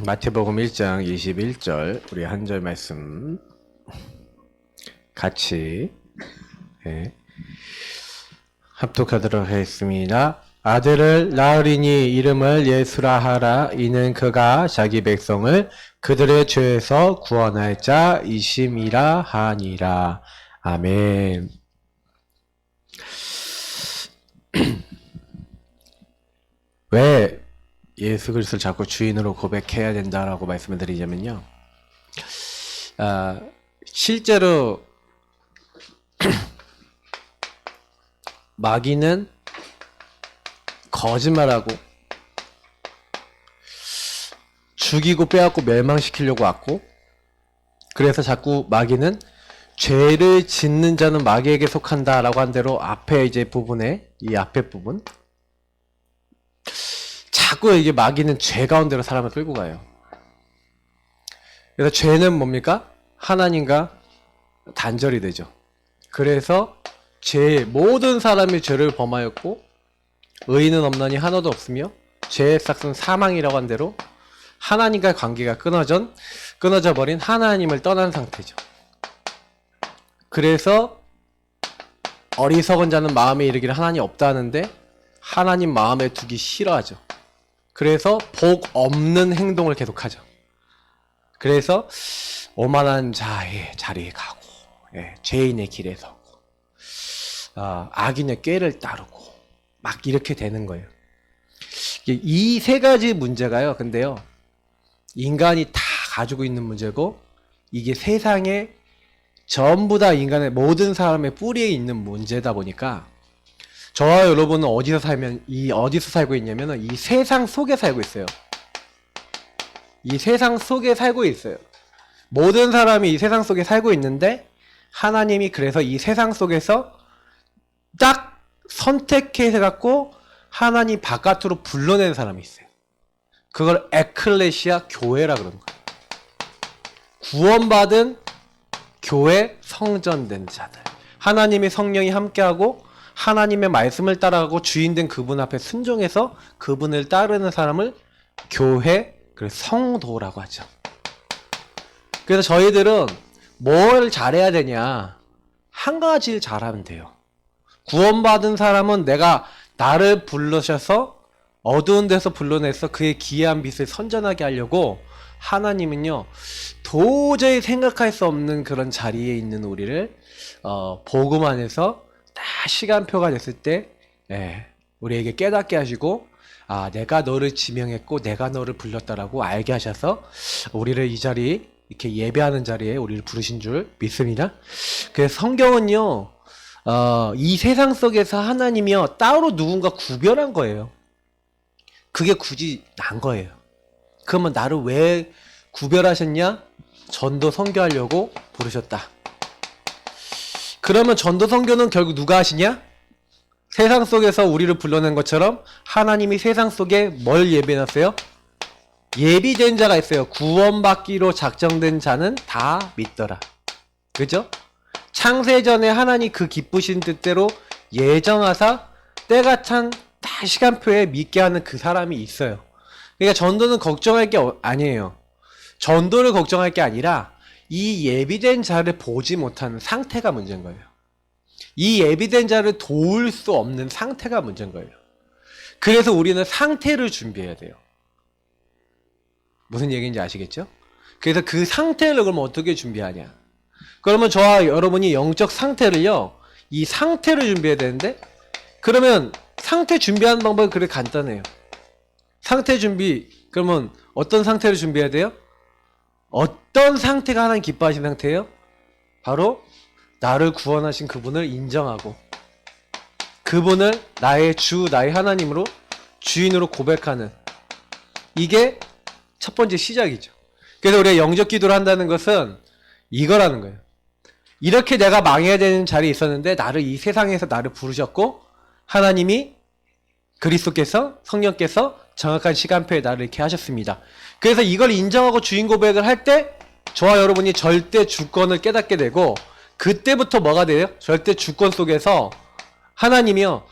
마태복음 1장 21절 우리 한 절 말씀 같이 합독하도록 하겠습니다. 아들을 낳으리니 이름을 예수라 하라. 이는 그가 자기 백성을 그들의 죄에서 구원할 자이심이라 하니라. 아멘. 왜 예수 그리스도를 자꾸 주인으로 고백해야 된다라고 말씀을 드리자면요. 실제로 마귀는 거짓말하고 죽이고 빼앗고 멸망시키려고 왔고, 그래서 자꾸 마귀는 죄를 짓는 자는 마귀에게 속한다라고 한 대로 앞에 이제 부분에 이 앞에 부분 자꾸 이게 마귀는 죄 가운데로 사람을 끌고 가요. 그래서 죄는 뭡니까? 하나님과 단절이 되죠. 그래서 모든 사람이 죄를 범하였고 의인은 없나니 하나도 없으며 죄의 삭은 사망이라고 한 대로 하나님과의 관계가 끊어져 버린 하나님을 떠난 상태죠. 그래서 어리석은 자는 마음에 이르기를 하나님 없다 하는데 하나님 마음에 두기 싫어하죠. 그래서 복 없는 행동을 계속하죠. 그래서 오만한 자의 자리에 가고, 죄인의 길에 서고, 악인의 꾀를 따르고 막 이렇게 되는 거예요. 이 세 가지 문제가요. 근데요, 인간이 다 가지고 있는 문제고, 이게 세상에 전부 다 인간의 모든 사람의 뿌리에 있는 문제다 보니까 저와 여러분은 어디서 살고 있냐면은 이 세상 속에 살고 있어요. 이 세상 속에 살고 있어요. 모든 사람이 이 세상 속에 살고 있는데 하나님이 그래서 이 세상 속에서 딱 선택해서 갖고 하나님 바깥으로 불러내는 사람이 있어요. 그걸 에클레시아 교회라 그러는 거예요. 구원받은 교회 성전된 자들. 하나님의 성령이 함께하고 하나님의 말씀을 따라가고 주인된 그분 앞에 순종해서 그분을 따르는 사람을 교회, 그래서 성도라고 하죠. 그래서 저희들은 뭘 잘해야 되냐? 한 가지를 잘하면 돼요. 구원받은 사람은 나를 불러셔서 어두운 데서 불러내서 그의 기이한 빛을 선전하게 하려고, 하나님은요 도저히 생각할 수 없는 그런 자리에 있는 우리를 복음 안에서 딱 시간표가 됐을 때 우리에게 깨닫게 하시고, 내가 너를 지명했고 내가 너를 불렀다라고 알게 하셔서 우리를 이 자리, 이렇게 예배하는 자리에 우리를 부르신 줄 믿습니다. 그래서 성경은요 이 세상 속에서 하나님이요 따로 누군가 구별한 거예요. 그게 굳이 난 거예요. 그러면 나를 왜 구별하셨냐? 전도 선교하려고 부르셨다. 그러면 전도 선교는 결국 누가 하시냐? 세상 속에서 우리를 불러낸 것처럼 하나님이 세상 속에 뭘 예비해놨어요? 예비된 자가 있어요. 구원받기로 작정된 자는 다 믿더라. 그죠? 창세전에 하나님 그 기쁘신 뜻대로 예정하사 때가 찬 다 시간표에 믿게 하는 그 사람이 있어요. 그러니까 전도는 걱정할 게 아니에요. 전도를 걱정할 게 아니라 이 예비된 자를 보지 못하는 상태가 문제인 거예요. 이 예비된 자를 도울 수 없는 상태가 문제인 거예요. 그래서 우리는 상태를 준비해야 돼요. 무슨 얘기인지 아시겠죠? 그래서 그 상태를 그러면 어떻게 준비하냐? 그러면 저와 여러분이 영적 상태를요, 이 상태를 준비해야 되는데, 그러면 상태 준비하는 방법이 그렇게 간단해요. 상태 준비, 그러면 어떤 상태를 준비해야 돼요? 어떤 상태가 하나님 기뻐하시는 상태예요? 바로 나를 구원하신 그분을 인정하고 그분을 나의 주, 나의 하나님으로 주인으로 고백하는, 이게 첫 번째 시작이죠. 그래서 우리가 영적 기도를 한다는 것은 이거라는 거예요. 이렇게 내가 망해야 되는 자리에 있었는데 나를 이 세상에서 나를 부르셨고 하나님이 그리스도께서 성령께서 정확한 시간표에 나를 이렇게 하셨습니다. 그래서 이걸 인정하고 주인 고백을 할 때 저와 여러분이 절대 주권을 깨닫게 되고, 그때부터 뭐가 돼요? 절대 주권 속에서 하나님이요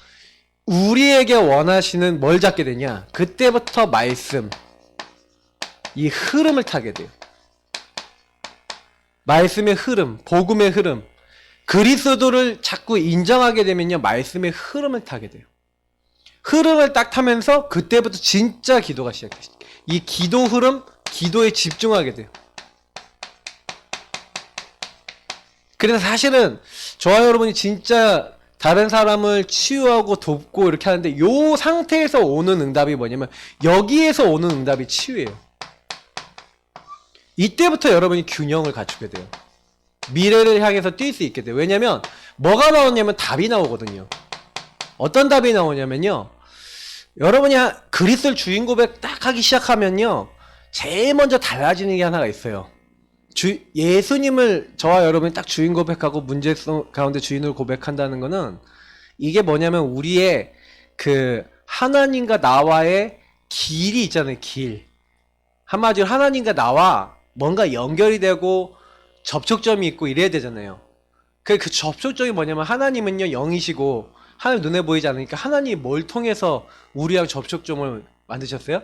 우리에게 원하시는 뭘 잡게 되냐? 그때부터 말씀, 이 흐름을 타게 돼요. 말씀의 흐름, 복음의 흐름, 그리스도를 자꾸 인정하게 되면요, 말씀의 흐름을 타게 돼요. 흐름을 딱 타면서 그때부터 진짜 기도가 시작돼요. 이 기도 흐름, 기도에 집중하게 돼요. 그래서 사실은 저와 여러분이 진짜 다른 사람을 치유하고 돕고 이렇게 하는데 요 상태에서 오는 응답이 뭐냐면 여기에서 오는 응답이 치유예요. 이때부터 여러분이 균형을 갖추게 돼요. 미래를 향해서 뛸 수 있게 돼요. 왜냐면 뭐가 나오냐면 답이 나오거든요. 어떤 답이 나오냐면요, 여러분이 그리스도를 주인 고백 딱 하기 시작하면요, 제일 먼저 달라지는 게 하나가 있어요. 예수님을 저와 여러분이 딱 주인 고백하고 문제 가운데 주인을 고백한다는 거는 이게 뭐냐면 우리의 그 하나님과 나와의 길이 있잖아요. 길. 한마디로 하나님과 나와 뭔가 연결이 되고 접촉점이 있고 이래야 되잖아요. 그 접촉점이 뭐냐면 하나님은요 영이시고 하나님 눈에 보이지 않으니까 하나님이 뭘 통해서 우리랑 접촉점을 만드셨어요?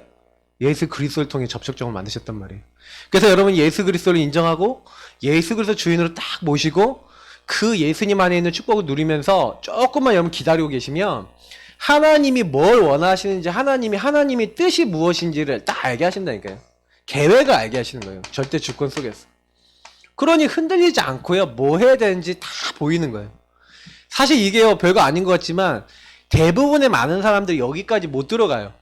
예수 그리스도를 통해 접촉점을 만드셨단 말이에요. 그래서 여러분 예수 그리스도를 인정하고 예수 그리스도 주인으로 딱 모시고 그 예수님 안에 있는 축복을 누리면서 조금만 여러분 기다리고 계시면 하나님이 뭘 원하시는지 하나님이 뜻이 무엇인지를 딱 알게 하신다니까요. 계획을 알게 하시는 거예요. 절대 주권 속에서. 그러니 흔들리지 않고요. 뭐 해야 되는지 다 보이는 거예요. 사실 이게요 별거 아닌 것 같지만 대부분의 많은 사람들이 여기까지 못 들어가요.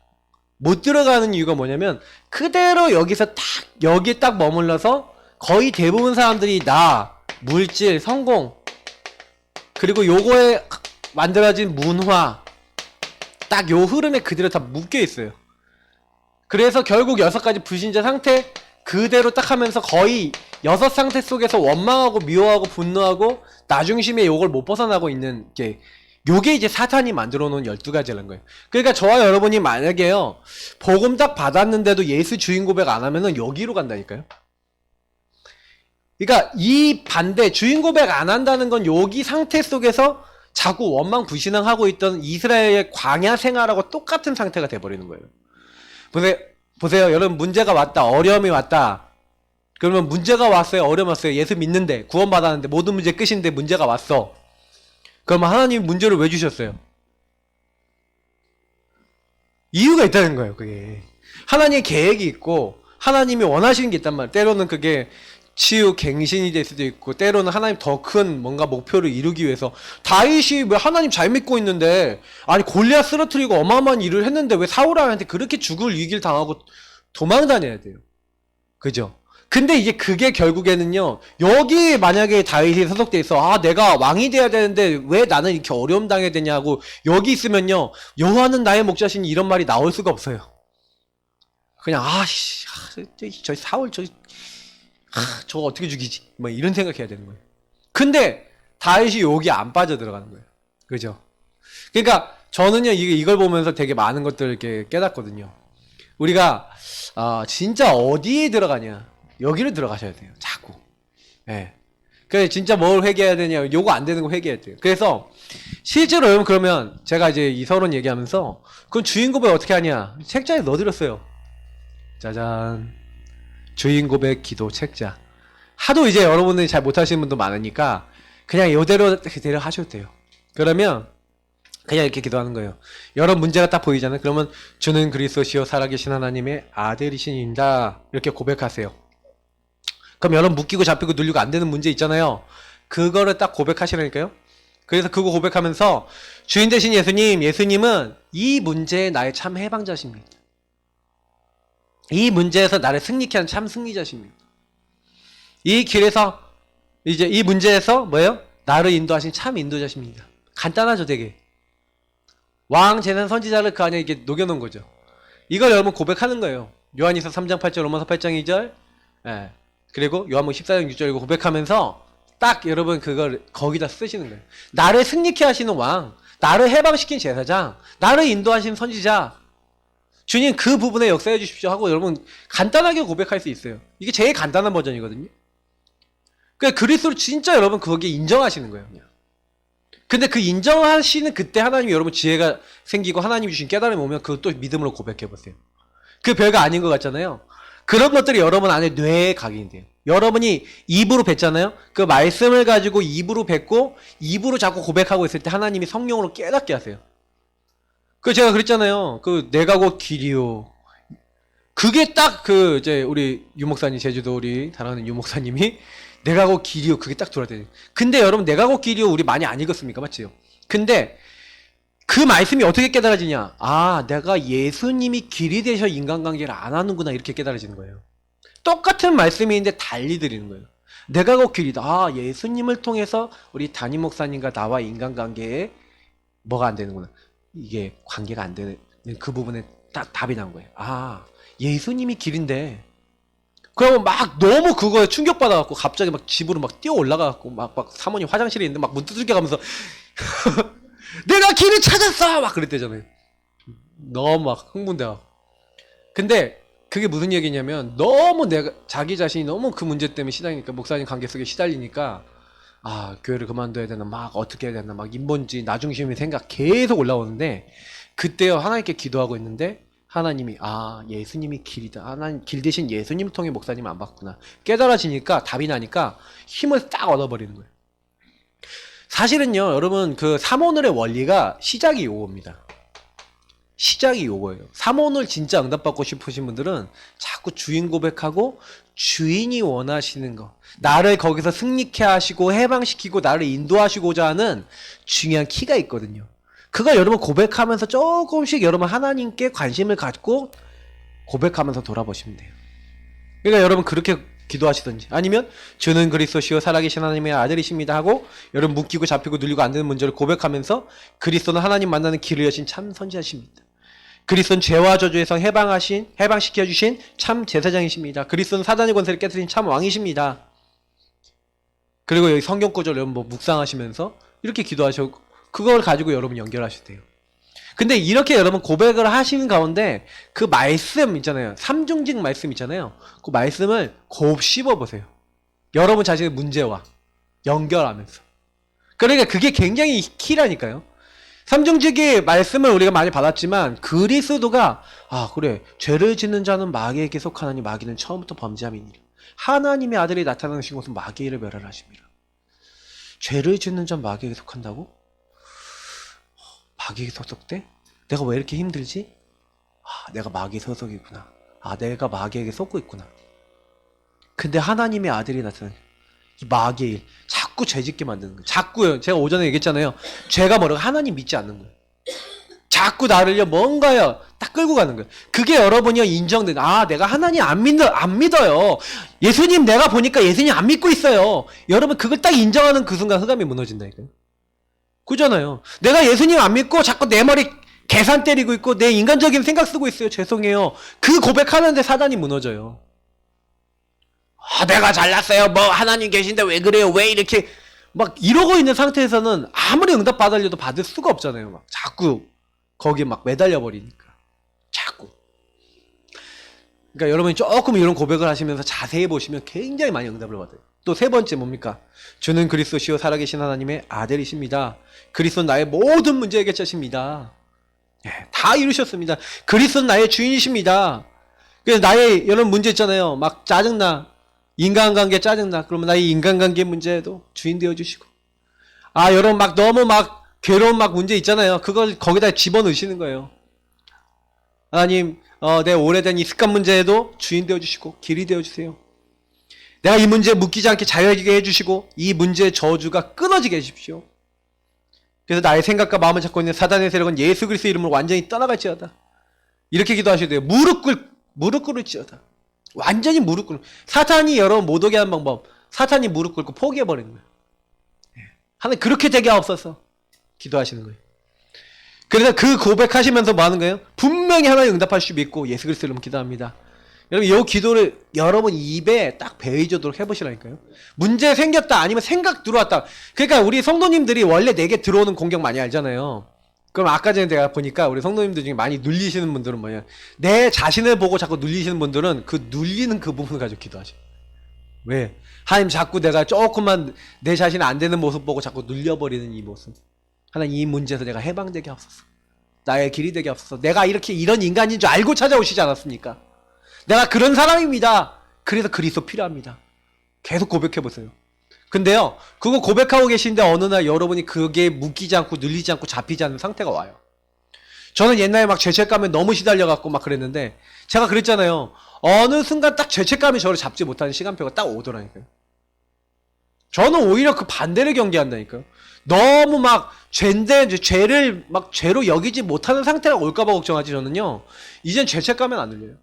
못 들어가는 이유가 뭐냐면 그대로 여기서 딱 여기에 딱 머물러서 거의 대부분 사람들이 나, 물질, 성공 그리고 요거에 만들어진 문화 딱 요 흐름에 그대로 다 묶여 있어요. 그래서 결국 6가지 불신자 상태 그대로 딱 하면서 거의 6 상태 속에서 원망하고 미워하고 분노하고 나중심에 요걸 못 벗어나고 있는 게 요게 이제 사탄이 만들어 놓은 12가지라는 거예요. 그러니까 저와 여러분이 만약에요 복음 딱 받았는데도 예수 주인 고백 안 하면은 여기로 간다니까요. 그러니까 이 반대 주인 고백 안 한다는 건 여기 상태 속에서 자꾸 원망 불신앙하고 있던 이스라엘의 광야 생활하고 똑같은 상태가 돼버리는 거예요. 보세요. 여러분 문제가 왔다. 어려움이 왔다. 그러면 문제가 왔어요. 어려움 왔어요. 예수 믿는데 구원 받았는데 모든 문제 끝인데 문제가 왔어. 그러면 하나님이 문제를 왜 주셨어요? 이유가 있다는 거예요. 그게 하나님의 계획이 있고 하나님이 원하시는 게 있단 말이에요. 때로는 그게 치유 갱신이 될 수도 있고 때로는 하나님 더 큰 뭔가 목표를 이루기 위해서 다윗이 왜 하나님 잘 믿고 있는데 아니 골리앗 쓰러뜨리고 어마어마한 일을 했는데 왜 사울한테 그렇게 죽을 위기를 당하고 도망 다녀야 돼요. 그죠? 근데 이제 그게 결국에는요 여기 만약에 다윗이 소속돼 있어 아 내가 왕이 돼야 되는데 왜 나는 이렇게 어려움 당해야 되냐고 여기 있으면요 여호와는 나의 목자시니 이런 말이 나올 수가 없어요. 그냥 저 사울 저거 어떻게 죽이지? 뭐 이런 생각해야 되는 거예요. 근데 다윗이 여기 안 빠져 들어가는 거예요. 그죠? 그러니까 저는요 이걸 보면서 되게 많은 것들을 이렇게 깨닫거든요. 우리가 진짜 어디에 들어가냐? 여기를 들어가셔야 돼요. 자꾸. 예. 그래서 진짜 뭘 회개해야 되냐? 요거 안 되는 거 회개해야 돼요. 그래서 실제로 여러분 그러면 제가 이제 이 서론 얘기하면서 그럼 주인 고백 어떻게 하냐? 책자에 넣어드렸어요. 짜잔. 주인 고백 기도 책자. 하도 이제 여러분들이 잘 못하시는 분도 많으니까 그냥 이대로 그대로 하셔도 돼요. 그러면 그냥 이렇게 기도하는 거예요. 여러 문제가 딱 보이잖아요. 그러면 주는 그리스도시요 살아계신 하나님의 아들이신입니다. 이렇게 고백하세요. 그럼 여러분 묶이고 잡히고 눌리고 안 되는 문제 있잖아요. 그거를 딱 고백하시라니까요. 그래서 그거 고백하면서 주인 되신 예수님은 이 문제에 나의 참 해방자십니다. 이 문제에서 나를 승리케 하는 참 승리자십니다. 이 길에서 이제 이 문제에서 뭐예요? 나를 인도하신 참 인도자십니다. 간단하죠 되게. 왕, 재난, 선지자를 그 안에 이렇게 녹여놓은 거죠. 이걸 여러분 고백하는 거예요. 요한이서 3장 8절, 로마서 8장 2절, 예. 그리고 요한복음 14장 6절 이거 고백하면서 딱 여러분 그걸 거기다 쓰시는 거예요. 나를 승리케 하시는 왕, 나를 해방시킨 제사장, 나를 인도하신 선지자, 주님 그 부분에 역사해 주십시오 하고 여러분 간단하게 고백할 수 있어요. 이게 제일 간단한 버전이거든요. 그러니까 그리스도를 진짜 여러분 거기에 인정하시는 거예요. 그냥. 근데 그 인정하시는 그때 하나님이 여러분 지혜가 생기고 하나님이 주신 깨달음이 오면 그것도 믿음으로 고백해 보세요. 그 별거 아닌 것 같잖아요. 그런 것들이 여러분 안에 뇌에 각인돼요. 여러분이 입으로 뱉잖아요. 그 말씀을 가지고 입으로 뱉고 입으로 자꾸 고백하고 있을 때 하나님이 성령으로 깨닫게 하세요. 그 제가 그랬잖아요. 그 내가 곧 길이요. 그게 딱 그 이제 우리 유목사님, 제주도 우리 사랑하는 유목사님이 내가 곧 길이요. 그게 딱 들어야 돼요. 근데 여러분 내가 곧 길이요 우리 많이 안 읽었습니까? 맞지요? 근데 그 말씀이 어떻게 깨달아지냐? 아, 내가 예수님이 길이 되셔 인간관계를 안 하는구나 이렇게 깨달아지는 거예요. 똑같은 말씀인데 달리 드리는 거예요. 내가 곧 길이다. 아, 예수님을 통해서 우리 담임 목사님과 나와 인간관계에 뭐가 안 되는구나. 이게 관계가 안 되는 그 부분에 딱 답이 난 거예요. 아, 예수님이 길인데. 그러면 막 너무 그거에 충격받아갖고 갑자기 막 집으로 막 뛰어 올라가갖고 막 사모님 화장실에 있는데 막 문 두들겨 가면서 내가 길을 찾았어! 막 그랬대잖아요. 너무 막 흥분돼요. 근데 그게 무슨 얘기냐면 너무 내가 자기 자신이 너무 그 문제 때문에 시달리니까 목사님 관계 속에 시달리니까 아 교회를 그만둬야 되나 막 어떻게 해야 되나 막 인본주의 나중심의 생각 계속 올라오는데 그때요 하나님께 기도하고 있는데 하나님이 아 예수님이 길이다. 하나님 길 대신 예수님 통해 목사님 안 봤구나. 깨달아지니까 답이 나니까 힘을 딱 얻어버리는 거예요. 사실은요 여러분 그 삼오늘의 원리가 시작이 요겁니다. 시작이 요거예요. 삼오늘 진짜 응답받고 싶으신 분들은 자꾸 주인 고백하고 주인이 원하시는 거 나를 거기서 승리케 하시고 해방시키고 나를 인도하시고자 하는 중요한 키가 있거든요. 그걸 여러분 고백하면서 조금씩 여러분 하나님께 관심을 갖고 고백하면서 돌아보시면 돼요. 그러니까 여러분 그렇게 기도하시든지 아니면 주는 그리스도시요 살아계신 하나님의 아들이십니다 하고 여러분 묶이고 잡히고 눌리고 안 되는 문제를 고백하면서 그리스도는 하나님 만나는 길을 여신 참 선지자십니다. 그리스도는 죄와 저주에서 해방시켜 주신 참 제사장이십니다. 그리스도는 사단의 권세를 깨뜨린 참 왕이십니다. 그리고 여기 성경 구절 여러분 뭐 묵상하시면서 이렇게 기도하시고 그걸 가지고 여러분 연결하셔도 돼요. 근데 이렇게 여러분 고백을 하시는 가운데 그 말씀 있잖아요. 삼중직 말씀 있잖아요. 그 말씀을 곱씹어 보세요. 여러분 자신의 문제와 연결하면서. 그러니까 그게 굉장히 키라니까요. 삼중직의 말씀을 우리가 많이 받았지만 그리스도가 아 그래 죄를 짓는 자는 마귀에게 속하나니 마귀는 처음부터 범죄함이니라. 하나님의 아들이 나타나신 것은 마귀를 멸하심이라. 죄를 짓는 자는 마귀에게 속한다고? 마귀에게 속돼? 내가 왜 이렇게 힘들지? 아 내가 마귀 소속이구나. 아 내가 마귀에게 속고 있구나. 근데 하나님의 아들이 나타나니 이 마귀의 일 자꾸 죄짓게 만드는 거예요. 자꾸요. 제가 오전에 얘기했잖아요. 죄가 뭐라고 하나님 믿지 않는 거예요. 자꾸 나를요 뭔가요 딱 끌고 가는 거예요. 그게 여러분이요 인정된 아 내가 하나님 안 믿어요. 예수님 내가 보니까 예수님 안 믿고 있어요. 여러분 그걸 딱 인정하는 그 순간 흑암이 무너진다니까요. 그잖아요. 내가 예수님 안 믿고 자꾸 내 머리 계산 때리고 있고 내 인간적인 생각 쓰고 있어요. 죄송해요. 그 고백하는데 사단이 무너져요. 아, 내가 잘났어요. 뭐 하나님 계신데 왜 그래요? 왜 이렇게 막 이러고 있는 상태에서는 아무리 응답 받으려도 받을 수가 없잖아요. 막 자꾸 거기에 막 매달려 버리니까 자꾸. 그러니까 여러분이 조금 이런 고백을 하시면서 자세히 보시면 굉장히 많이 응답을 받아요. 또 세 번째 뭡니까? 주는 그리스도시요 살아계신 하나님의 아들이십니다. 그리스도는 나의 모든 문제 해결자십니다. 다 이루셨습니다. 그리스도는 나의 주인이십니다. 그래서 나의 이런 문제 있잖아요. 막 짜증나. 인간관계 짜증나. 그러면 나의 인간관계 문제에도 주인 되어주시고. 아, 여러분 막 너무 막 괴로운 막 문제 있잖아요. 그걸 거기다 집어넣으시는 거예요. 하나님, 내 오래된 이 습관 문제에도 주인 되어주시고 길이 되어주세요. 내가 이 문제에 묶이지 않게 자유하게 해주시고 이 문제의 저주가 끊어지게 해주십시오. 그래서 나의 생각과 마음을 잡고 있는 사단의 세력은 예수 그리스도의 이름으로 완전히 떠나갈지어다. 이렇게 기도하셔야 돼요. 무릎 꿇을지어다. 완전히 무릎 꿇는. 사탄이 여러분 못 오게 하는 방법. 사탄이 무릎 꿇고 포기해버리는 거예요. 하나님 그렇게 되게 없어서 기도하시는 거예요. 그래서 그 고백하시면서 뭐 하는 거예요? 분명히 하나님 응답하실 줄 믿고 예수 그리스도 이름으로 기도합니다. 여러분 이 기도를 여러분 입에 딱 배이도록 해보시라니까요. 문제 생겼다 아니면 생각 들어왔다. 그러니까 우리 성도님들이 원래 내게 들어오는 공격 많이 알잖아요. 그럼 아까 전에 내가 보니까 우리 성도님들 중에 많이 눌리시는 분들은 뭐냐, 내 자신을 보고 자꾸 눌리시는 분들은 그 눌리는 그 부분을 가지고 기도하죠. 왜? 하나님 자꾸 내가 조금만 내 자신 안 되는 모습 보고 자꾸 눌려버리는 이 모습. 하나님 이 문제에서 내가 해방되게 하옵소서. 나의 길이 되게 하옵소서. 내가 이렇게 이런 인간인 줄 알고 찾아오시지 않았습니까? 내가 그런 사람입니다. 그래서 그리스도 필요합니다. 계속 고백해보세요. 근데요, 그거 고백하고 계신데 어느 날 여러분이 그게 묶이지 않고 눌리지 않고 잡히지 않는 상태가 와요. 저는 옛날에 막 죄책감에 너무 시달려갖고 막 그랬는데, 제가 그랬잖아요. 어느 순간 딱 죄책감이 저를 잡지 못하는 시간표가 딱 오더라니까요. 저는 오히려 그 반대를 경계한다니까요. 너무 막 죄를 막 죄로 여기지 못하는 상태가 올까봐 걱정하지. 저는요, 이젠 죄책감은 안 들려요.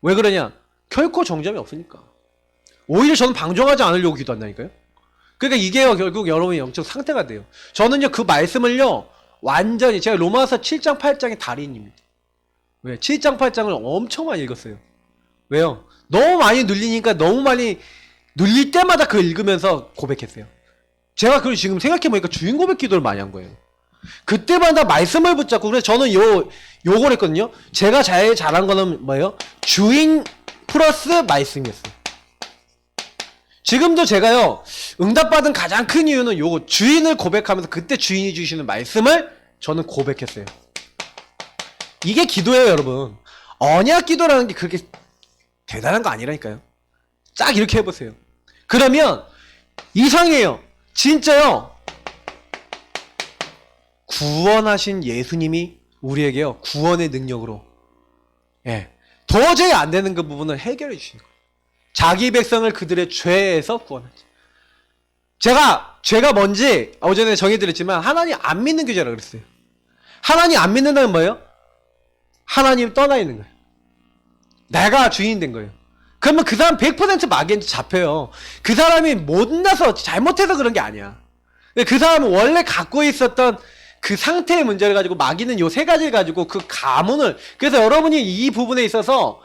왜 그러냐? 결코 정점이 없으니까. 오히려 저는 방종하지 않으려고 기도한다니까요. 그러니까 이게요, 결국 여러분의 영적 상태가 돼요. 저는요, 그 말씀을요, 완전히, 제가 로마서 7장 8장의 달인입니다. 왜? 7장 8장을 엄청 많이 읽었어요. 왜요? 너무 많이 눌리니까, 너무 많이 눌릴 때마다 그걸 읽으면서 고백했어요. 제가 그걸 지금 생각해보니까 주인 고백 기도를 많이 한 거예요. 그때마다 말씀을 붙잡고, 그래서 저는 요걸 했거든요. 제가 제일 잘한 거는 뭐예요? 주인 플러스 말씀이었어요. 지금도 제가요, 응답받은 가장 큰 이유는 요거, 주인을 고백하면서 그때 주인이 주시는 말씀을 저는 고백했어요. 이게 기도예요, 여러분. 언약 기도라는 게 그렇게 대단한 거 아니라니까요. 쫙 이렇게 해보세요. 그러면 이상해요. 진짜요. 구원하신 예수님이 우리에게요, 구원의 능력으로, 예, 도저히 안 되는 그 부분을 해결해 주시는 거예요. 자기 백성을 그들의 죄에서 구원하지. 죄가 뭔지 어제는 정의드렸지만, 하나님 안 믿는 교제라 그랬어요. 하나님 안 믿는다는 뭐예요? 하나님 떠나 있는 거예요. 내가 주인 된 거예요. 그러면 그 사람 100% 마귀한테 잡혀요. 그 사람이 못나서 잘못해서 그런 게 아니야. 그 사람은 원래 갖고 있었던 그 상태의 문제를 가지고, 마귀는 요 세 가지를 가지고 그 가문을, 그래서 여러분이 이 부분에 있어서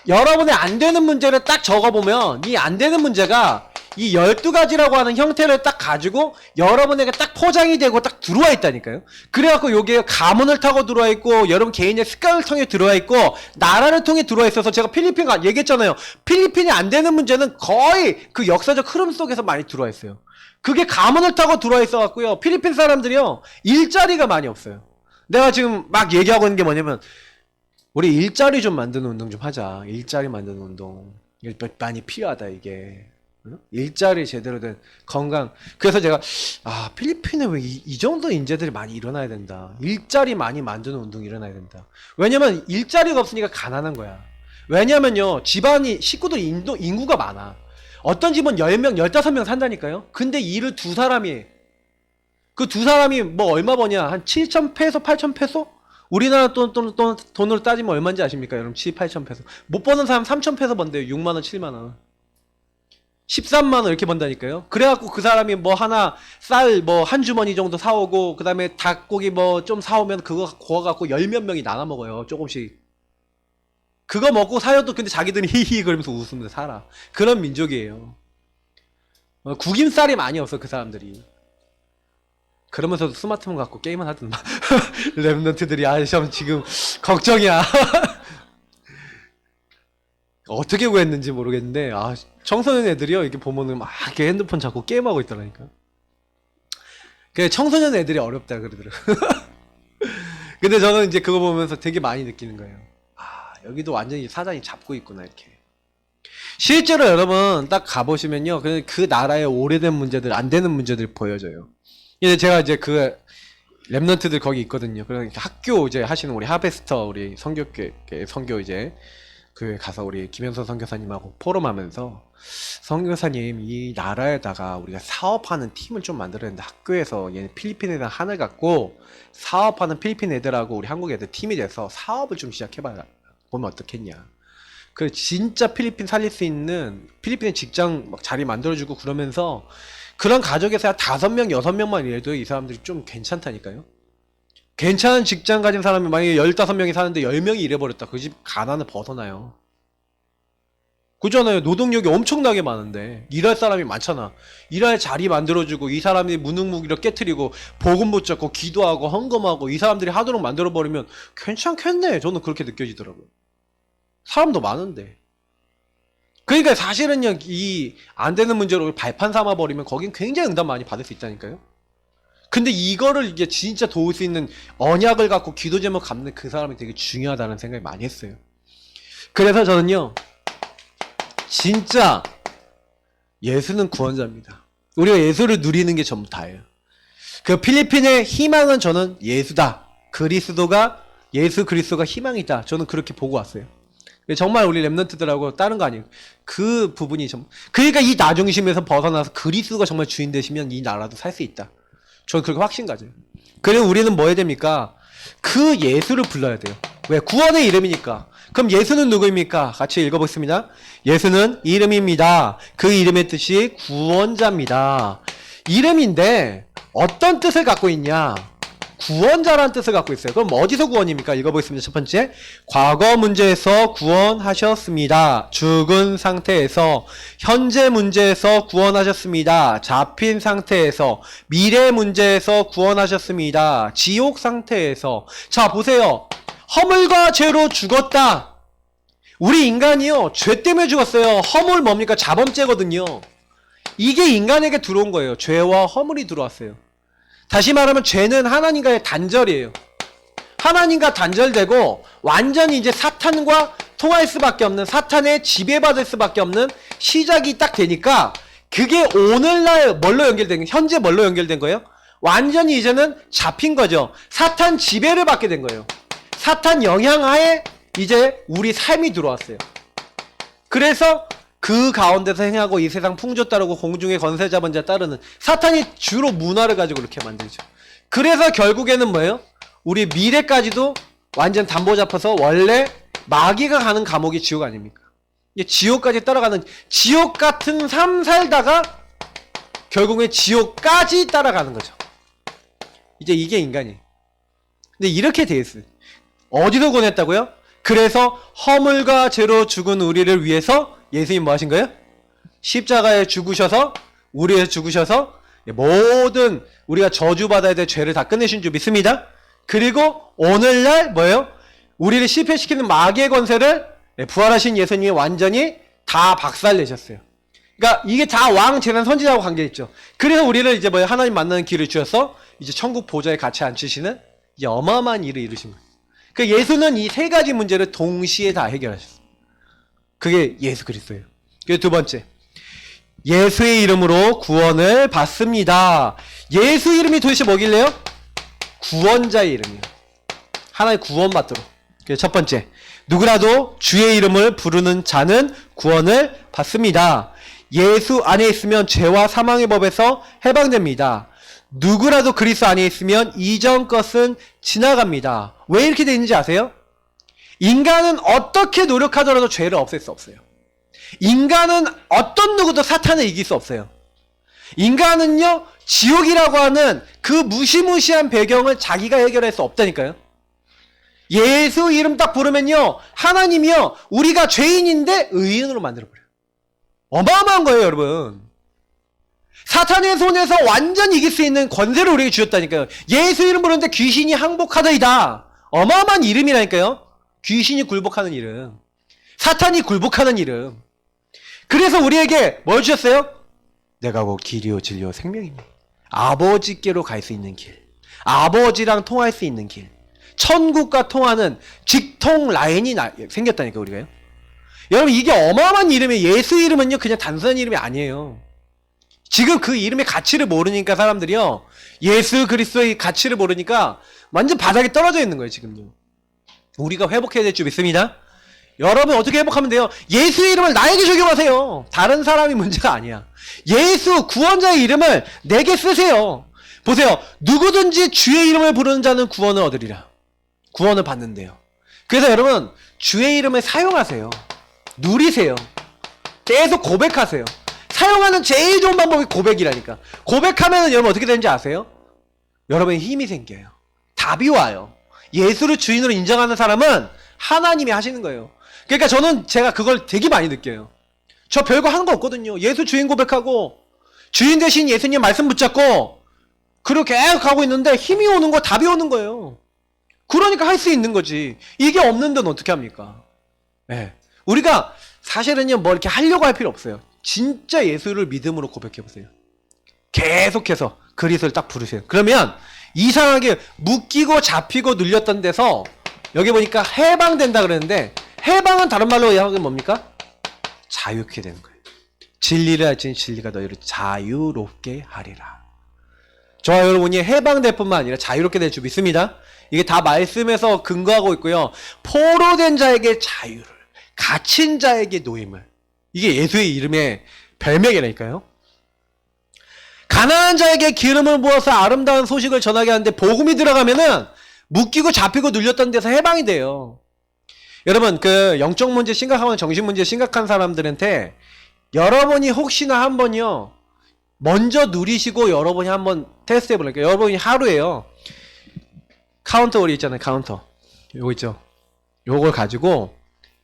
여러분의 안 되는 문제를 딱 적어보면, 이 안 되는 문제가 이 12가지라고 하는 형태를 딱 가지고 여러분에게 딱 포장이 되고 딱 들어와 있다니까요. 그래갖고 요게 가문을 타고 들어와 있고, 여러분 개인의 습관을 통해 들어와 있고, 나라를 통해 들어와 있어서, 제가 필리핀 얘기했잖아요. 필리핀이 안 되는 문제는 거의 그 역사적 흐름 속에서 많이 들어와 있어요. 그게 가문을 타고 들어와 있어갖고요, 필리핀 사람들이요, 일자리가 많이 없어요. 내가 지금 막 얘기하고 있는 게 뭐냐면, 우리 일자리 좀 만드는 운동 좀 하자. 일자리 만드는 운동 많이 필요하다, 이게. 응? 일자리 제대로 된 건강. 그래서 제가 필리핀에 왜 이 정도 인재들이 많이 일어나야 된다. 일자리 많이 만드는 운동이 일어나야 된다. 왜냐면 일자리가 없으니까 가난한 거야. 왜냐면요, 집안이 식구들 인구가 많아. 어떤 집은 10명, 15명 산다니까요. 근데 일을 두 사람이 해. 그 두 사람이 뭐 얼마 버냐? 한 7천 페소, 8천 페소? 우리나라 돈으로 따지면 얼마인지 아십니까? 여러분, 7, 8천 페소. 못 버는 사람 3천 페소 번대요. 6만 원, 7만 원. 13만 원 이렇게 번다니까요. 그래갖고 그 사람이 뭐 하나 쌀 뭐 한 주머니 정도 사오고, 그 다음에 닭고기 뭐 좀 사오면 그거 구워갖고 10몇 명이 나눠 먹어요. 조금씩. 그거 먹고 사려도 근데 자기들이 히히 그러면서 웃으면서 살아. 그런 민족이에요. 구김살이 많이 없어, 그 사람들이. 그러면서도 스마트폰 갖고 게임을 하더만. 랩런트들이 지금 걱정이야. 어떻게 구했는지 모르겠는데, 청소년 애들이요, 이렇게 보면은 막 이렇게 핸드폰 잡고 게임하고 있더라니까. 그 청소년 애들이 어렵다 그러더라고. 근데 저는 이제 그거 보면서 되게 많이 느끼는 거예요. 여기도 완전히 사단이 잡고 있구나, 이렇게. 실제로 여러분 딱 가보시면요, 그 나라의 오래된 문제들, 안 되는 문제들 보여져요. 이제 제가 이제 그 랩런트들 거기 있거든요. 그러니까 학교 이제 하시는 우리 하베스터 우리 선교 이제 교회 가서 우리 김현선 선교사님하고 포럼하면서, 선교사님, 이 나라에다가 우리가 사업하는 팀을 좀 만들어야 되는데, 학교에서 얘네 필리핀 애들 하나를 갖고 사업하는 필리핀 애들하고 우리 한국 애들 팀이 돼서 사업을 좀 시작해봐라. 보면 어떻겠냐. 그 진짜 필리핀 살릴 수 있는 필리핀의 직장 막 자리 만들어주고 그러면서, 그런 가족에서 한 5명, 6명만 일해도 이 사람들이 좀 괜찮다니까요. 괜찮은 직장 가진 사람이 만약에 15명이 사는데 10명이 일해버렸다. 그 집 가난을 벗어나요. 그잖아요. 노동력이 엄청나게 많은데 일할 사람이 많잖아. 일할 자리 만들어주고, 이 사람이 무능무기를 깨트리고 복음 붙잡고 기도하고 헌금하고 이 사람들이 하도록 만들어버리면 괜찮겠네. 저는 그렇게 느껴지더라고요. 사람도 많은데. 그러니까 사실은요, 이 안 되는 문제로 발판 삼아버리면 거긴 굉장히 응답 많이 받을 수 있다니까요. 근데 이거를 이게 진짜 도울 수 있는 언약을 갖고 기도 제목 갚는 그 사람이 되게 중요하다는 생각이 많이 했어요. 그래서 저는요, 진짜 예수는 구원자입니다. 우리가 예수를 누리는 게 전부 다예요. 그 필리핀의 희망은 저는 예수다. 예수 그리스도가 희망이다. 저는 그렇게 보고 왔어요. 정말 우리 랩런트들하고 다른 거 아니에요. 그 부분이 그러니까 이 나 중심에서 벗어나서 그리스도가 정말 주인 되시면 이 나라도 살 수 있다. 저는 그렇게 확신 가져요. 그리고 우리는 뭐 해야 됩니까? 그 예수를 불러야 돼요. 왜? 구원의 이름이니까. 그럼 예수는 누구입니까? 같이 읽어보겠습니다. 예수는 이름입니다. 그 이름의 뜻이 구원자입니다. 이름인데 어떤 뜻을 갖고 있냐? 구원자라는 뜻을 갖고 있어요. 그럼 어디서 구원입니까? 읽어보겠습니다. 첫 번째, 과거 문제에서 구원하셨습니다. 죽은 상태에서, 현재 문제에서 구원하셨습니다. 잡힌 상태에서, 미래 문제에서 구원하셨습니다. 지옥 상태에서. 자, 보세요. 허물과 죄로 죽었다. 우리 인간이요, 죄 때문에 죽었어요. 허물 뭡니까? 자범죄거든요. 이게 인간에게 들어온 거예요. 죄와 허물이 들어왔어요. 다시 말하면 죄는 하나님과의 단절이에요. 하나님과 단절되고 완전히 이제 사탄과 통할 수밖에 없는, 사탄에 지배받을 수밖에 없는 시작이 딱 되니까, 그게 오늘날 뭘로 연결된 거예요? 현재 뭘로 연결된 거예요? 완전히 이제는 잡힌 거죠. 사탄 지배를 받게 된 거예요. 사탄 영향하에 이제 우리 삶이 들어왔어요. 그래서 그 가운데서 행하고 이 세상 풍조 따르고 공중의 권세 잡은 자 따르는, 사탄이 주로 문화를 가지고 그렇게 만들죠. 그래서 결국에는 뭐예요? 우리 미래까지도 완전 담보 잡혀서 원래 마귀가 가는 감옥이 지옥 아닙니까? 지옥까지 따라가는, 지옥 같은 삶 살다가 결국에 지옥까지 따라가는 거죠. 이제 이게 인간이에요. 근데 이렇게 돼 있어요. 어디서 구원했다고요? 그래서 허물과 죄로 죽은 우리를 위해서 예수님 뭐 하신 거예요? 십자가에 죽으셔서, 우리에 죽으셔서 모든 우리가 저주받아야 될 죄를 다 끝내신 줄 믿습니다. 그리고 오늘날 뭐예요? 우리를 실패시키는 마귀의 권세를 부활하신 예수님이 완전히 다 박살내셨어요. 그러니까 이게 다 왕, 재난, 선지자하고 관계있죠. 그래서 우리를 이제 뭐예요? 하나님 만나는 길을 주셔서 이제 천국 보좌에 같이 앉히시는 이제 어마어마한 일을 이루신 거예요. 그 예수는 이 세 가지 문제를 동시에 다 해결하셨어요. 그게 예수 그리스도예요. 두 번째, 예수의 이름으로 구원을 받습니다. 예수 이름이 도대체 뭐길래요? 구원자의 이름이에요. 하나의 구원받도록. 첫 번째, 누구라도 주의 이름을 부르는 자는 구원을 받습니다. 예수 안에 있으면 죄와 사망의 법에서 해방됩니다. 누구라도 그리스도 안에 있으면 이전 것은 지나갑니다. 왜 이렇게 되는지 아세요? 인간은 어떻게 노력하더라도 죄를 없앨 수 없어요. 인간은 어떤 누구도 사탄을 이길 수 없어요. 인간은요, 지옥이라고 하는 그 무시무시한 배경을 자기가 해결할 수 없다니까요. 예수 이름 딱 부르면요, 하나님이요, 우리가 죄인인데 의인으로 만들어버려요. 어마어마한 거예요, 여러분. 사탄의 손에서 완전 이길 수 있는 권세를 우리에게 주셨다니까요. 예수 이름 부르는데 귀신이 항복하더이다. 어마어마한 이름이라니까요. 귀신이 굴복하는 이름, 사탄이 굴복하는 이름. 그래서 우리에게 뭘 주셨어요? 내가 곧 길이요 진리요 생명입니다. 아버지께로 갈 수 있는 길, 아버지랑 통할 수 있는 길, 천국과 통하는 직통 라인이 생겼다니까 우리가요. 여러분, 이게 어마어마한 이름이에요. 예수 이름은요 그냥 단순한 이름이 아니에요. 지금 그 이름의 가치를 모르니까 사람들이요, 예수 그리스도의 가치를 모르니까 완전 바닥에 떨어져 있는 거예요. 지금요. 우리가 회복해야 될 줄 믿습니다. 여러분 어떻게 회복하면 돼요? 예수의 이름을 나에게 적용하세요. 다른 사람이 문제가 아니야. 예수 구원자의 이름을 내게 쓰세요. 보세요. 누구든지 주의 이름을 부르는 자는 구원을 얻으리라. 구원을 받는데요. 그래서 여러분 주의 이름을 사용하세요. 누리세요. 계속 고백하세요. 사용하는 제일 좋은 방법이 고백이라니까. 고백하면 여러분 어떻게 되는지 아세요? 여러분의 힘이 생겨요. 답이 와요. 예수를 주인으로 인정하는 사람은 하나님이 하시는 거예요. 그러니까 제가 그걸 되게 많이 느껴요. 저 별거 하는 거 없거든요. 예수 주인 고백하고 주인 대신 예수님 말씀 붙잡고 그렇게 계속 가고 있는데 힘이 오는 거, 답이 오는 거예요. 그러니까 할 수 있는 거지. 이게 없는 데는 어떻게 합니까? 네. 우리가 사실은요 뭐 이렇게 하려고 할 필요 없어요. 진짜 예수를 믿음으로 고백해 보세요. 계속해서 그리스도를 딱 부르세요. 그러면 이상하게 묶이고 잡히고 눌렸던 데서 여기 보니까 해방된다 그랬는데 해방은 다른 말로 하면 뭡니까? 자유케 되는 거예요. 진리를 알지니 진리가 너희를 자유롭게 하리라. 저와 여러분이 해방될 뿐만 아니라 자유롭게 될 줄 믿습니다. 이게 다 말씀에서 근거하고 있고요. 포로된 자에게 자유를, 갇힌 자에게 노임을. 이게 예수의 이름의 별명이라니까요. 가난한 자에게 기름을 부어서 아름다운 소식을 전하게 하는데 복음이 들어가면은 묶이고 잡히고 눌렸던 데서 해방이 돼요. 여러분, 그 영적 문제 심각하거나 정신 문제 심각한 사람들한테 여러분이 혹시나 한번요 먼저 누리시고 여러분이 한번 테스트 해보니까 여러분이 하루에요 카운터 우리 있잖아요. 카운터 요거 있죠. 요걸 가지고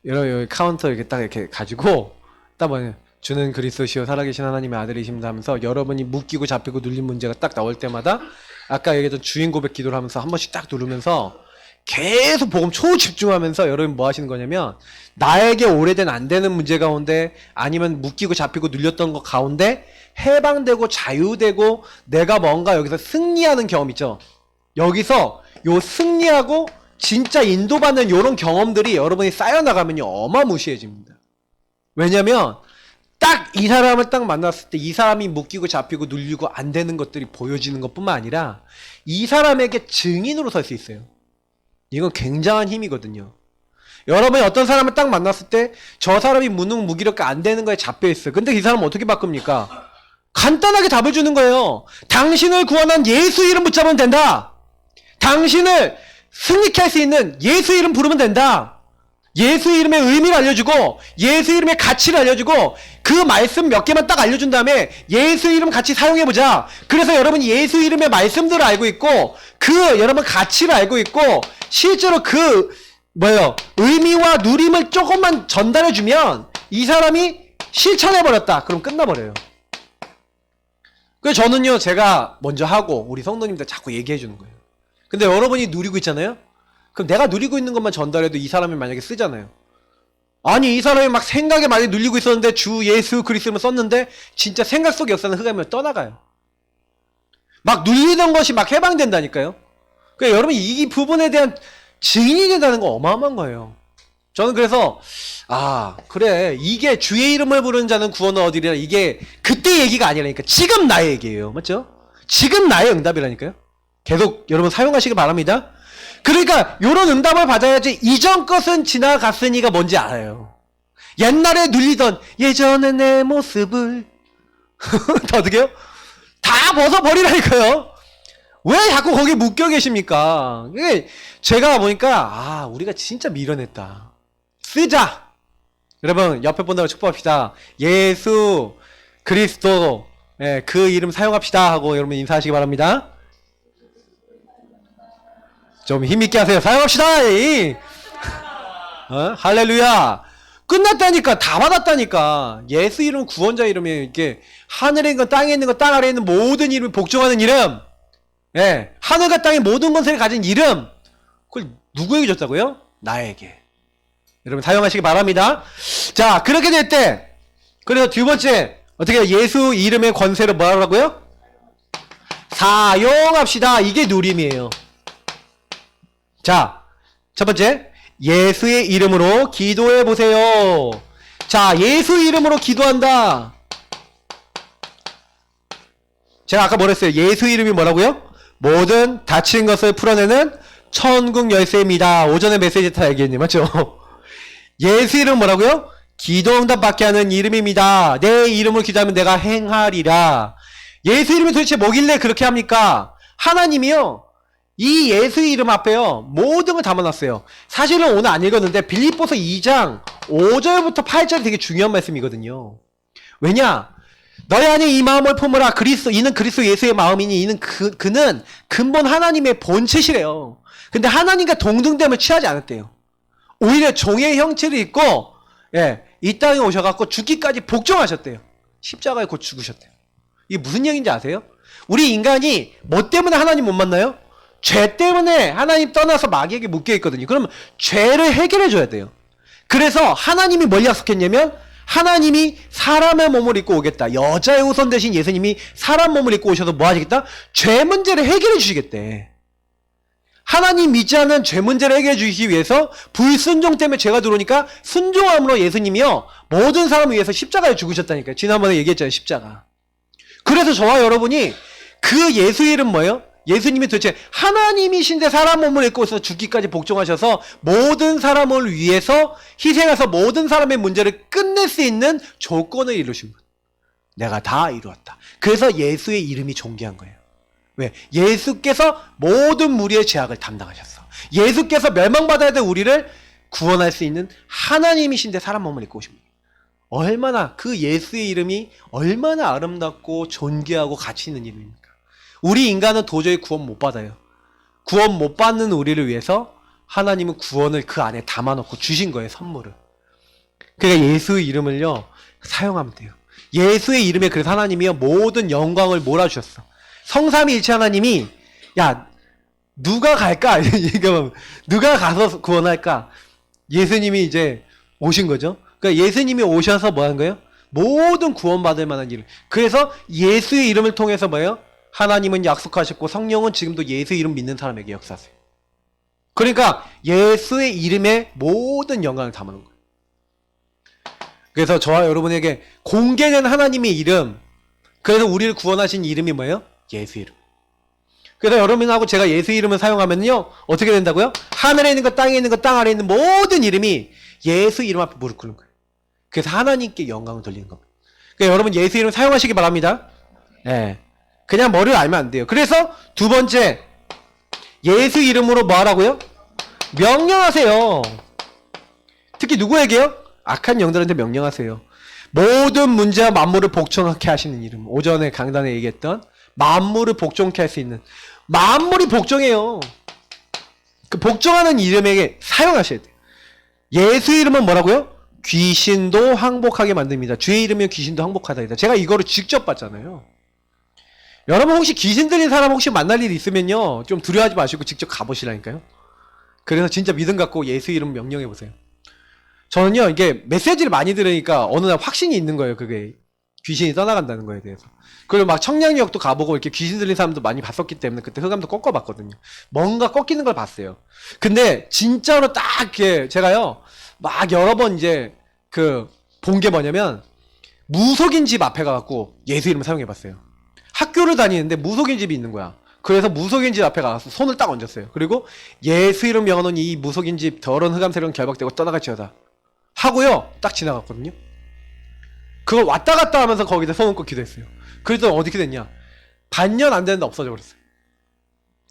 여러분 카운터 이렇게 딱 이렇게 가지고 딱 뭐 주는 그리스도시요 살아계신 하나님의 아들이십니다 하면서 여러분이 묶이고 잡히고 눌린 문제가 딱 나올 때마다 아까 얘기했던 주인 고백 기도를 하면서 한 번씩 딱 누르면서 계속 복음 초집중하면서 여러분 뭐 하시는 거냐면 나에게 오래된 안 되는 문제 가운데 아니면 묶이고 잡히고 눌렸던 것 가운데 해방되고 자유되고 내가 뭔가 여기서 승리하는 경험 있죠. 여기서 요 승리하고 진짜 인도받는 요런 경험들이 여러분이 쌓여나가면요 어마무시해집니다. 왜냐면 딱 이 사람을 딱 만났을 때 이 사람이 묶이고 잡히고 눌리고 안 되는 것들이 보여지는 것뿐만 아니라 이 사람에게 증인으로 설 수 있어요. 이건 굉장한 힘이거든요. 여러분이 어떤 사람을 딱 만났을 때 저 사람이 무능무기력하게 안 되는 거에 잡혀있어요. 근데 이 사람은 어떻게 바꿉니까? 간단하게 답을 주는 거예요. 당신을 구원한 예수 이름 붙잡으면 된다. 당신을 승리케 할 수 있는 예수 이름 부르면 된다. 예수 이름의 의미를 알려주고 예수 이름의 가치를 알려주고 그 말씀 몇 개만 딱 알려준 다음에 예수 이름 같이 사용해보자. 그래서 여러분이 예수 이름의 말씀들을 알고 있고 그 여러분 가치를 알고 있고 실제로 그 의미와 누림을 조금만 전달해주면 이 사람이 실천해버렸다. 그럼 끝나버려요. 그래서 저는요 제가 먼저 하고 우리 성도님들 자꾸 얘기해주는 거예요. 근데 여러분이 누리고 있잖아요. 그럼 내가 누리고 있는 것만 전달해도 이 사람이 만약에 쓰잖아요. 아니 이 사람이 막 생각에 많이 눌리고 있었는데 주 예수 그리스도를 썼는데 진짜 생각 속의 역사는 흑암으로 떠나가요. 막 눌리던 것이 막 해방된다니까요. 그러니까 여러분이 이 부분에 대한 증인이 된다는 거 어마어마한 거예요. 저는 그래서 그래 이게 주의 이름을 부르는 자는 구원을 얻으리라. 이게 그때 얘기가 아니라니까 지금 나의 얘기예요. 맞죠? 지금 나의 응답이라니까요. 계속 여러분 사용하시기 바랍니다. 그러니까 요런 응답을 받아야지 이전 것은 지나갔으니가 뭔지 알아요. 옛날에 눌리던 예전의 내 모습을 더 어떻게 해요? 다 벗어버리라니까요. 왜 자꾸 거기에 묶여 계십니까? 이게 제가 보니까 우리가 진짜 미련했다. 쓰자. 여러분 옆에 분들하고 축복합시다. 예수 그리스도 그 이름 사용합시다 하고 여러분 인사하시기 바랍니다. 좀 힘있게 하세요. 사용합시다. 할렐루야. 끝났다니까. 다 받았다니까. 예수 이름 구원자 이름이 이렇게 하늘에 있는 것 땅에 있는 것 땅 아래에 있는 모든 이름을 복종하는 이름. 하늘과 땅의 모든 것을 가진 이름. 그걸 누구에게 줬다고요? 나에게. 여러분 사용하시기 바랍니다. 자 그렇게 될 때 그래서 두 번째 어떻게 해요? 예수 이름의 권세를 뭐라고요? 사용합시다. 이게 누림이에요. 자, 첫 번째, 예수의 이름으로 기도해 보세요. 자, 예수 이름으로 기도한다. 제가 아까 뭐랬어요? 예수 이름이 뭐라고요? 모든 닫힌 것을 풀어내는 천국 열쇠입니다. 오전에 메시지 다 얘기했니? 맞죠? 예수 이름 뭐라고요? 기도응답 받게 하는 이름입니다. 내 이름을 기도하면 내가 행하리라. 예수 이름이 도대체 뭐길래 그렇게 합니까? 하나님이요. 이 예수 이름 앞에요 모든 걸 담아놨어요. 사실은 오늘 안 읽었는데 빌립보서 2장 5절부터 8절이 되게 중요한 말씀이거든요. 왜냐? 너희 안에 이 마음을 품으라. 이는 그리스도 예수의 마음이니 이는 그는 근본 하나님의 본체시래요. 근데 하나님과 동등됨을 취하지 않았대요. 오히려 종의 형체를 입고 이 땅에 오셔갖고 죽기까지 복종하셨대요. 십자가에 곧 죽으셨대요. 이게 무슨 얘기인지 아세요? 우리 인간이 뭐 때문에 하나님 못 만나요? 죄 때문에 하나님 떠나서 마귀에게 묶여있거든요. 그러면 죄를 해결해줘야 돼요. 그래서 하나님이 뭘 약속했냐면 하나님이 사람의 몸을 입고 오겠다. 여자의 후손 대신 예수님이 사람 몸을 입고 오셔서 뭐 하시겠다? 죄 문제를 해결해 주시겠대. 하나님 믿지 않는 죄 문제를 해결해 주시기 위해서 불순종 때문에 죄가 들어오니까 순종함으로 예수님이요 모든 사람을 위해서 십자가에 죽으셨다니까요. 지난번에 얘기했잖아요. 십자가. 그래서 저와 여러분이 그 예수 이름 뭐예요? 예수님이 도대체 하나님이신데 사람 몸을 입고서 죽기까지 복종하셔서 모든 사람을 위해서 희생해서 모든 사람의 문제를 끝낼 수 있는 조건을 이루신 분. 내가 다 이루었다. 그래서 예수의 이름이 존귀한 거예요. 왜? 예수께서 모든 무리의 죄악을 담당하셨어. 예수께서 멸망받아야 될 우리를 구원할 수 있는 하나님이신데 사람 몸을 입고 오신 거예요. 얼마나 그 예수의 이름이 얼마나 아름답고 존귀하고 가치 있는 이름입니까? 우리 인간은 도저히 구원 못 받아요. 구원 못 받는 우리를 위해서 하나님은 구원을 그 안에 담아놓고 주신 거예요. 선물을. 그러니까 예수의 이름을요 사용하면 돼요. 예수의 이름에 그래서 하나님이요 모든 영광을 몰아주셨어. 성삼위일체 하나님이 야 누가 갈까? 누가 가서 구원할까? 예수님이 이제 오신 거죠. 그러니까 예수님이 오셔서 뭐 하는 거예요? 모든 구원받을 만한 일. 그래서 예수의 이름을 통해서 뭐예요? 하나님은 약속하셨고 성령은 지금도 예수 이름 믿는 사람에게 역사하세요. 그러니까 예수의 이름에 모든 영광을 담아놓은 거예요. 그래서 저와 여러분에게 공개된 하나님의 이름, 그래서 우리를 구원하신 이름이 뭐예요? 예수 이름. 그래서 여러분하고 제가 예수 이름을 사용하면요 어떻게 된다고요? 하늘에 있는 것, 땅에 있는 것, 땅 아래에 있는 모든 이름이 예수 이름 앞에 무릎 꿇는 거예요. 그래서 하나님께 영광을 돌리는 겁니다. 그러니까 여러분 예수 이름 사용하시기 바랍니다. 네. 그냥 머리를 알면 안 돼요. 그래서 두 번째, 예수 이름으로 뭐 하라고요? 명령하세요. 특히 누구에게요? 악한 영들한테 명령하세요. 모든 문제와 만물을 복종하게 하시는 이름. 오전에 강단에 얘기했던 만물을 복종케 할 수 있는, 만물이 복종해요. 그 복종하는 이름에게 사용하셔야 돼요. 예수 이름은 뭐라고요? 귀신도 항복하게 만듭니다. 주의 이름이면 귀신도 항복하다. 제가 이거를 직접 봤잖아요. 여러분 혹시 귀신 들린 사람 혹시 만날 일 있으면요 좀 두려워하지 마시고 직접 가보시라니까요. 그래서 진짜 믿음 갖고 예수 이름 명령해 보세요. 저는요 이게 메시지를 많이 들으니까 어느 날 확신이 있는 거예요. 그게 귀신이 떠나간다는 거에 대해서. 그리고 막 청량역도 가보고 이렇게 귀신 들린 사람도 많이 봤었기 때문에 그때 흑암도 꺾어봤거든요. 뭔가 꺾이는 걸 봤어요. 근데 진짜로 딱 이렇게 제가요 막 여러 번 이제 그 본 게 뭐냐면 무속인 집 앞에 가갖고 예수 이름을 사용해 봤어요. 학교를 다니는데 무속인 집이 있는 거야. 그래서 무속인 집 앞에 가서 손을 딱 얹었어요. 그리고 예수 이름 명하노니 이 무속인 집 더러운 흑암 세력은 결박되고 떠나갈지어다 하고요 딱 지나갔거든요. 그걸 왔다 갔다 하면서 거기다 손 얹고 기도했어요. 그랬더니 어떻게 됐냐, 반년 안 되는데 없어져 버렸어요.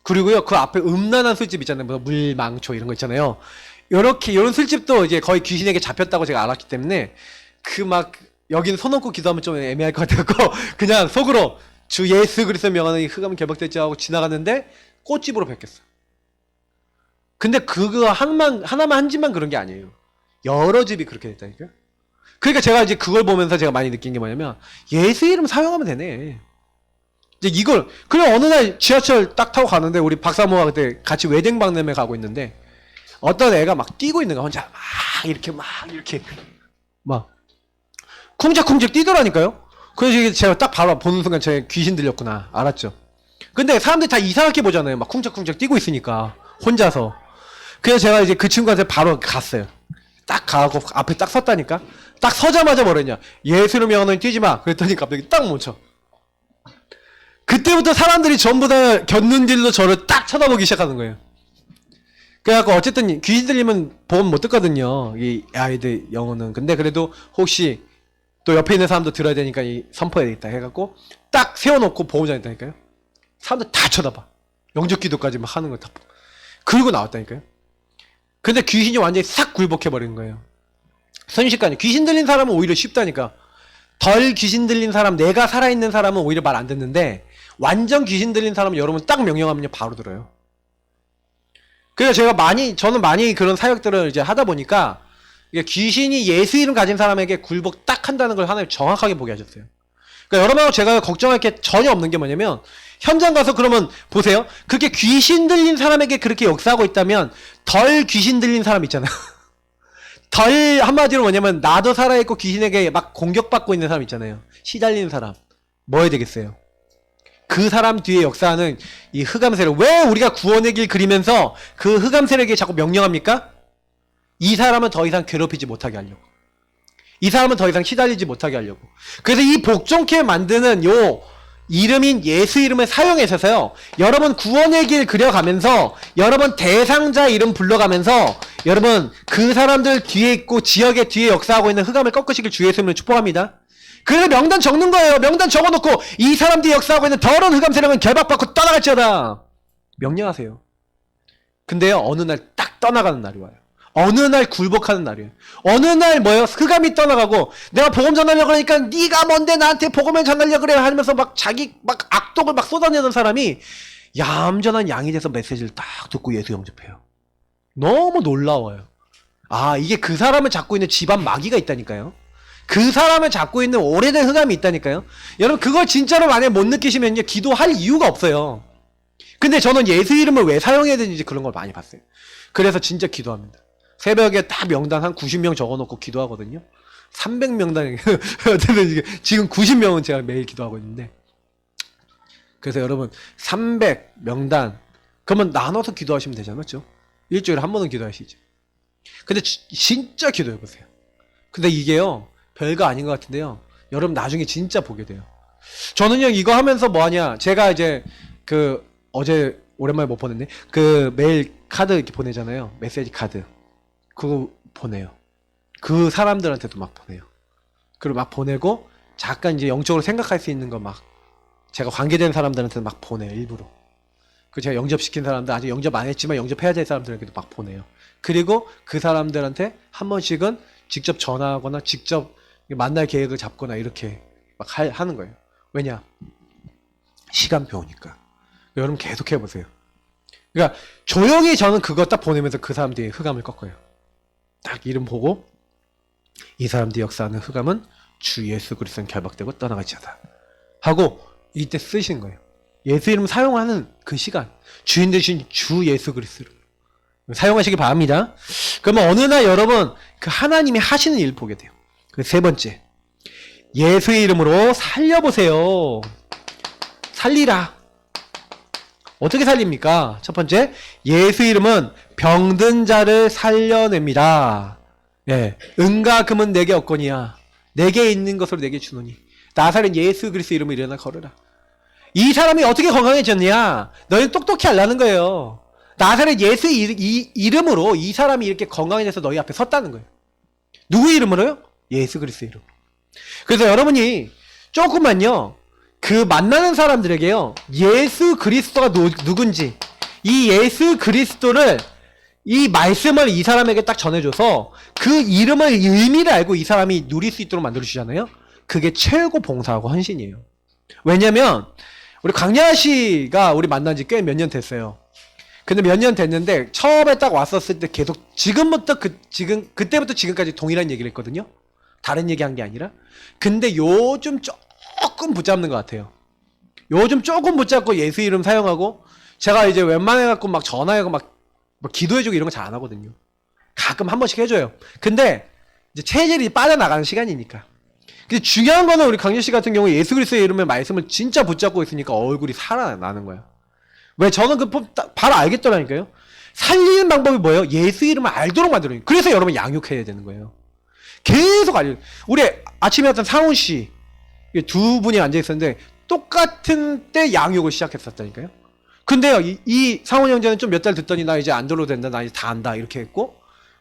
그리고요 그 앞에 음란한 술집 있잖아요. 뭐 물망초 이런 거 있잖아요. 요렇게 이런 술집도 이제 거의 귀신에게 잡혔다고 제가 알았기 때문에 그 막 여기는 손 얹고 기도하면 좀 애매할 것 같아서 그냥 속으로 주 예수 그리스도 명하는 이 흑암은 결박됐지 하고 지나갔는데 꽃집으로 바뀌었어. 근데 그거 하나만 한 집만 그런 게 아니에요. 여러 집이 그렇게 됐다니까요. 그러니까 제가 이제 그걸 보면서 제가 많이 느낀 게 뭐냐면 예수 이름 사용하면 되네. 이제 이걸 그냥 어느 날 지하철 딱 타고 가는데 우리 박사모가 그때 같이 웨딩 박람회 가고 있는데 어떤 애가 막 뛰고 있는 거야. 혼자 막 이렇게 막 쿵짝쿵짝 뛰더라니까요. 그래서 제가 딱 바로 보는 순간 제가 귀신 들렸구나 알았죠. 근데 사람들이 다 이상하게 보잖아요. 막 쿵짝쿵짝 뛰고 있으니까 혼자서. 그래서 제가 이제 그 친구한테 바로 갔어요. 딱 가고 앞에 딱 섰다니까. 딱 서자마자 뭐랬냐, 예수를 명하노니 뛰지 마. 그랬더니 갑자기 딱 멈춰. 그때부터 사람들이 전부 다 곁눈질로 저를 딱 쳐다보기 시작하는 거예요. 그래갖고 어쨌든 귀신 들리면 보험 못 듣거든요 이 아이들 영어는. 근데 그래도 혹시 또 옆에 있는 사람도 들어야 되니까 이 선포해야 되겠다 해갖고 딱 세워놓고 보호자 했다니까요. 사람들 다 쳐다봐. 영접 기도까지 막 하는 걸 다. 그리고 나왔다니까요. 근데 귀신이 완전히 싹 굴복해버리는 거예요. 순식간에. 귀신 들린 사람은 오히려 쉽다니까. 덜 귀신 들린 사람, 내가 살아있는 사람은 오히려 말 안 듣는데 완전 귀신 들린 사람은 여러분 딱 명령하면 바로 들어요. 그래서 저는 많이 그런 사역들을 이제 하다 보니까 귀신이 예수 이름 가진 사람에게 굴복 딱 한다는 걸 하나님 정확하게 보게 하셨어요. 그러니까 여러분하고 제가 걱정할 게 전혀 없는 게 뭐냐면 현장 가서 그러면 보세요. 그렇게 귀신 들린 사람에게 그렇게 역사하고 있다면 덜 귀신 들린 사람 있잖아요. 덜 한마디로 뭐냐면 나도 살아있고 귀신에게 막 공격받고 있는 사람 있잖아요. 시달리는 사람. 뭐 해야 되겠어요? 그 사람 뒤에 역사하는 이 흑암 세력. 왜 우리가 구원의 길 그리면서 그 흑암 세력에 자꾸 명령합니까? 이 사람은 더 이상 괴롭히지 못하게 하려고. 이 사람은 더 이상 시달리지 못하게 하려고. 그래서 이 복종케 만드는 요 이름인 예수 이름을 사용해서요, 여러분 구원의 길 그려가면서, 여러분 대상자 이름 불러가면서, 여러분 그 사람들 뒤에 있고 지역의 뒤에 역사하고 있는 흑암을 꺾으시길 주 예수 이름으로 축복합니다. 그래서 명단 적는 거예요. 명단 적어놓고 이 사람 뒤에 역사하고 있는 더러운 흑암 세력은 결박받고 떠나갈지어다 명령하세요. 근데요, 어느 날 딱 떠나가는 날이 와요. 어느 날 굴복하는 날이에요. 어느 날 뭐예요? 흑암이 떠나가고, 내가 복음 전하려고 그러니까 네가 뭔데 나한테 복음을 전하려고 그래 하면서 막 자기 막 악독을 막 쏟아내는 사람이 얌전한 양이 돼서 메시지를 딱 듣고 예수 영접해요. 너무 놀라워요. 아, 이게 그 사람을 잡고 있는 집안 마귀가 있다니까요. 그 사람을 잡고 있는 오래된 흑암이 있다니까요. 여러분 그걸 진짜로 만약에 못 느끼시면요, 기도할 이유가 없어요. 근데 저는 예수 이름을 왜 사용해야 되는지 그런 걸 많이 봤어요. 그래서 진짜 기도합니다. 새벽에 딱 명단 한 90명 적어놓고 기도하거든요. 300명단 지금 90명은 제가 매일 기도하고 있는데, 그래서 여러분 300명단 그러면 나눠서 기도하시면 되잖아요. 맞죠? 일주일에 한 번은 기도하시죠. 근데 진짜 기도해보세요. 근데 이게요, 별거 아닌 것 같은데요, 여러분 나중에 진짜 보게 돼요. 저는요, 이거 하면서 뭐하냐, 제가 이제 그 어제 오랜만에 못 보냈네, 그 메일 카드 이렇게 보내잖아요. 메시지 카드 그거 보내요. 그 사람들한테도 막 보내요. 그리고 막 보내고 잠깐 이제 영적으로 생각할 수 있는 거 막 제가 관계된 사람들한테 막 보내요. 일부러. 그 제가 영접시킨 사람들, 아직 영접 안 했지만 영접해야 될 사람들에게도 막 보내요. 그리고 그 사람들한테 한 번씩은 직접 전화하거나 직접 만날 계획을 잡거나 이렇게 막 하는 거예요. 왜냐? 시간표니까. 여러분 계속 해보세요. 그러니까 조용히 저는 그거 딱 보내면서 그 사람 뒤에 흑암을 꺾어요. 딱 이름 보고, 이 사람 뒤에 역사하는 흑암은 주 예수 그리스도는 결박되고 떠나갈지어다 하고 이때 쓰신 거예요. 예수 이름 사용하는 그 시간, 주인 되신 주 예수 그리스도 사용하시기 바랍니다. 그러면 어느 날 여러분 그 하나님이 하시는 일 보게 돼요. 그 세 번째, 예수의 이름으로 살려보세요. 살리라. 어떻게 살립니까? 첫 번째, 예수 이름은 병든 자를 살려냅니다. 예, 은과 금은 내게 없거니와 내게 있는 것으로 내게 주노니 나사렛 예수 그리스도 이름으로 일어나 걸으라. 이 사람이 어떻게 건강해졌냐? 너희는 똑똑히 하려는 거예요. 나사렛 예수 이름으로 이 사람이 이렇게 건강해져서 너희 앞에 섰다는 거예요. 누구 이름으로요? 예수 그리스도 이름. 그래서 여러분이 조금만요, 그 만나는 사람들에게요, 예수 그리스도가 누군지, 이 예수 그리스도를, 이 말씀을 이 사람에게 딱 전해줘서 그 이름의 의미를 알고 이 사람이 누릴 수 있도록 만들어주잖아요. 그게 최고 봉사하고 헌신이에요. 왜냐면 우리 강야 씨가 우리 만난 지 꽤 몇 년 됐어요. 근데 몇 년 됐는데 처음에 딱 왔었을 때 계속 그때부터 지금까지 동일한 얘기를 했거든요. 다른 얘기 한 게 아니라. 근데 요즘 조금 붙잡는 것 같아요. 요즘 조금 붙잡고 예수 이름 사용하고, 제가 이제 웬만해갖고 막 전화하고 막 기도해주고 이런 거 잘 안 하거든요. 가끔 한 번씩 해줘요. 근데 이제 체질이 빠져나가는 시간이니까. 근데 중요한 거는 우리 강유 씨 같은 경우에 예수 그리스도의 이름의 말씀을 진짜 붙잡고 있으니까 얼굴이 살아나는 거야. 왜? 저는 그 바로 알겠더라니까요. 살리는 방법이 뭐예요? 예수 이름을 알도록 만들어요. 그래서 여러분 양육해야 되는 거예요. 계속 알려. 우리 아침에 왔던 상훈 씨 두 분이 앉아 있었는데 똑같은 때 양육을 시작했었다니까요. 근데요, 이 상훈 형제는 좀 몇 달 듣더니 나 이제 안 들어도 된다, 나 이제 다 안다 이렇게 했고,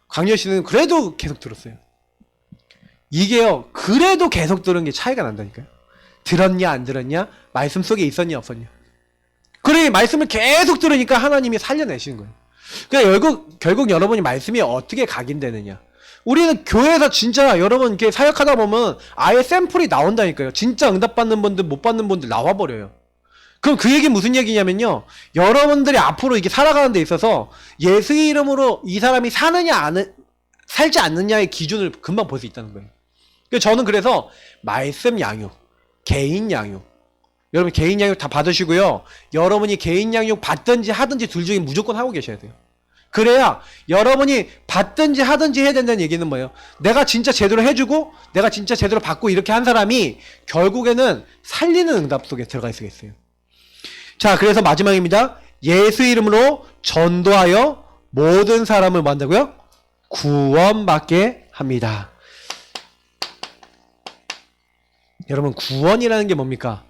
강렬 씨는 그래도 계속 들었어요. 이게요, 그래도 계속 들은 게 차이가 난다니까요. 들었냐 안 들었냐, 말씀 속에 있었냐 없었냐. 그래, 말씀을 계속 들으니까 하나님이 살려내시는 거예요. 그러니까 결국 여러분이 말씀이 어떻게 각인되느냐. 우리는 교회에서 진짜 여러분 이렇게 사역하다 보면 아예 샘플이 나온다니까요. 진짜 응답받는 분들 못 받는 분들 나와버려요. 그럼 그 얘기 무슨 얘기냐면요, 여러분들이 앞으로 이렇게 살아가는 데 있어서 예수의 이름으로 이 사람이 살지 않느냐의 기준을 금방 볼 수 있다는 거예요. 저는 그래서 말씀 양육, 개인 양육, 여러분 개인 양육 다 받으시고요, 여러분이 개인 양육 받든지 하든지 둘 중에 무조건 하고 계셔야 돼요. 그래야 여러분이 받든지 하든지 해야 된다는 얘기는 뭐예요? 내가 진짜 제대로 해주고 내가 진짜 제대로 받고 이렇게 한 사람이 결국에는 살리는 응답 속에 들어갈 수가 있어요. 자, 그래서 마지막입니다. 예수 이름으로 전도하여 모든 사람을 뭐 한다고요? 구원받게 합니다. 여러분, 구원이라는 게 뭡니까?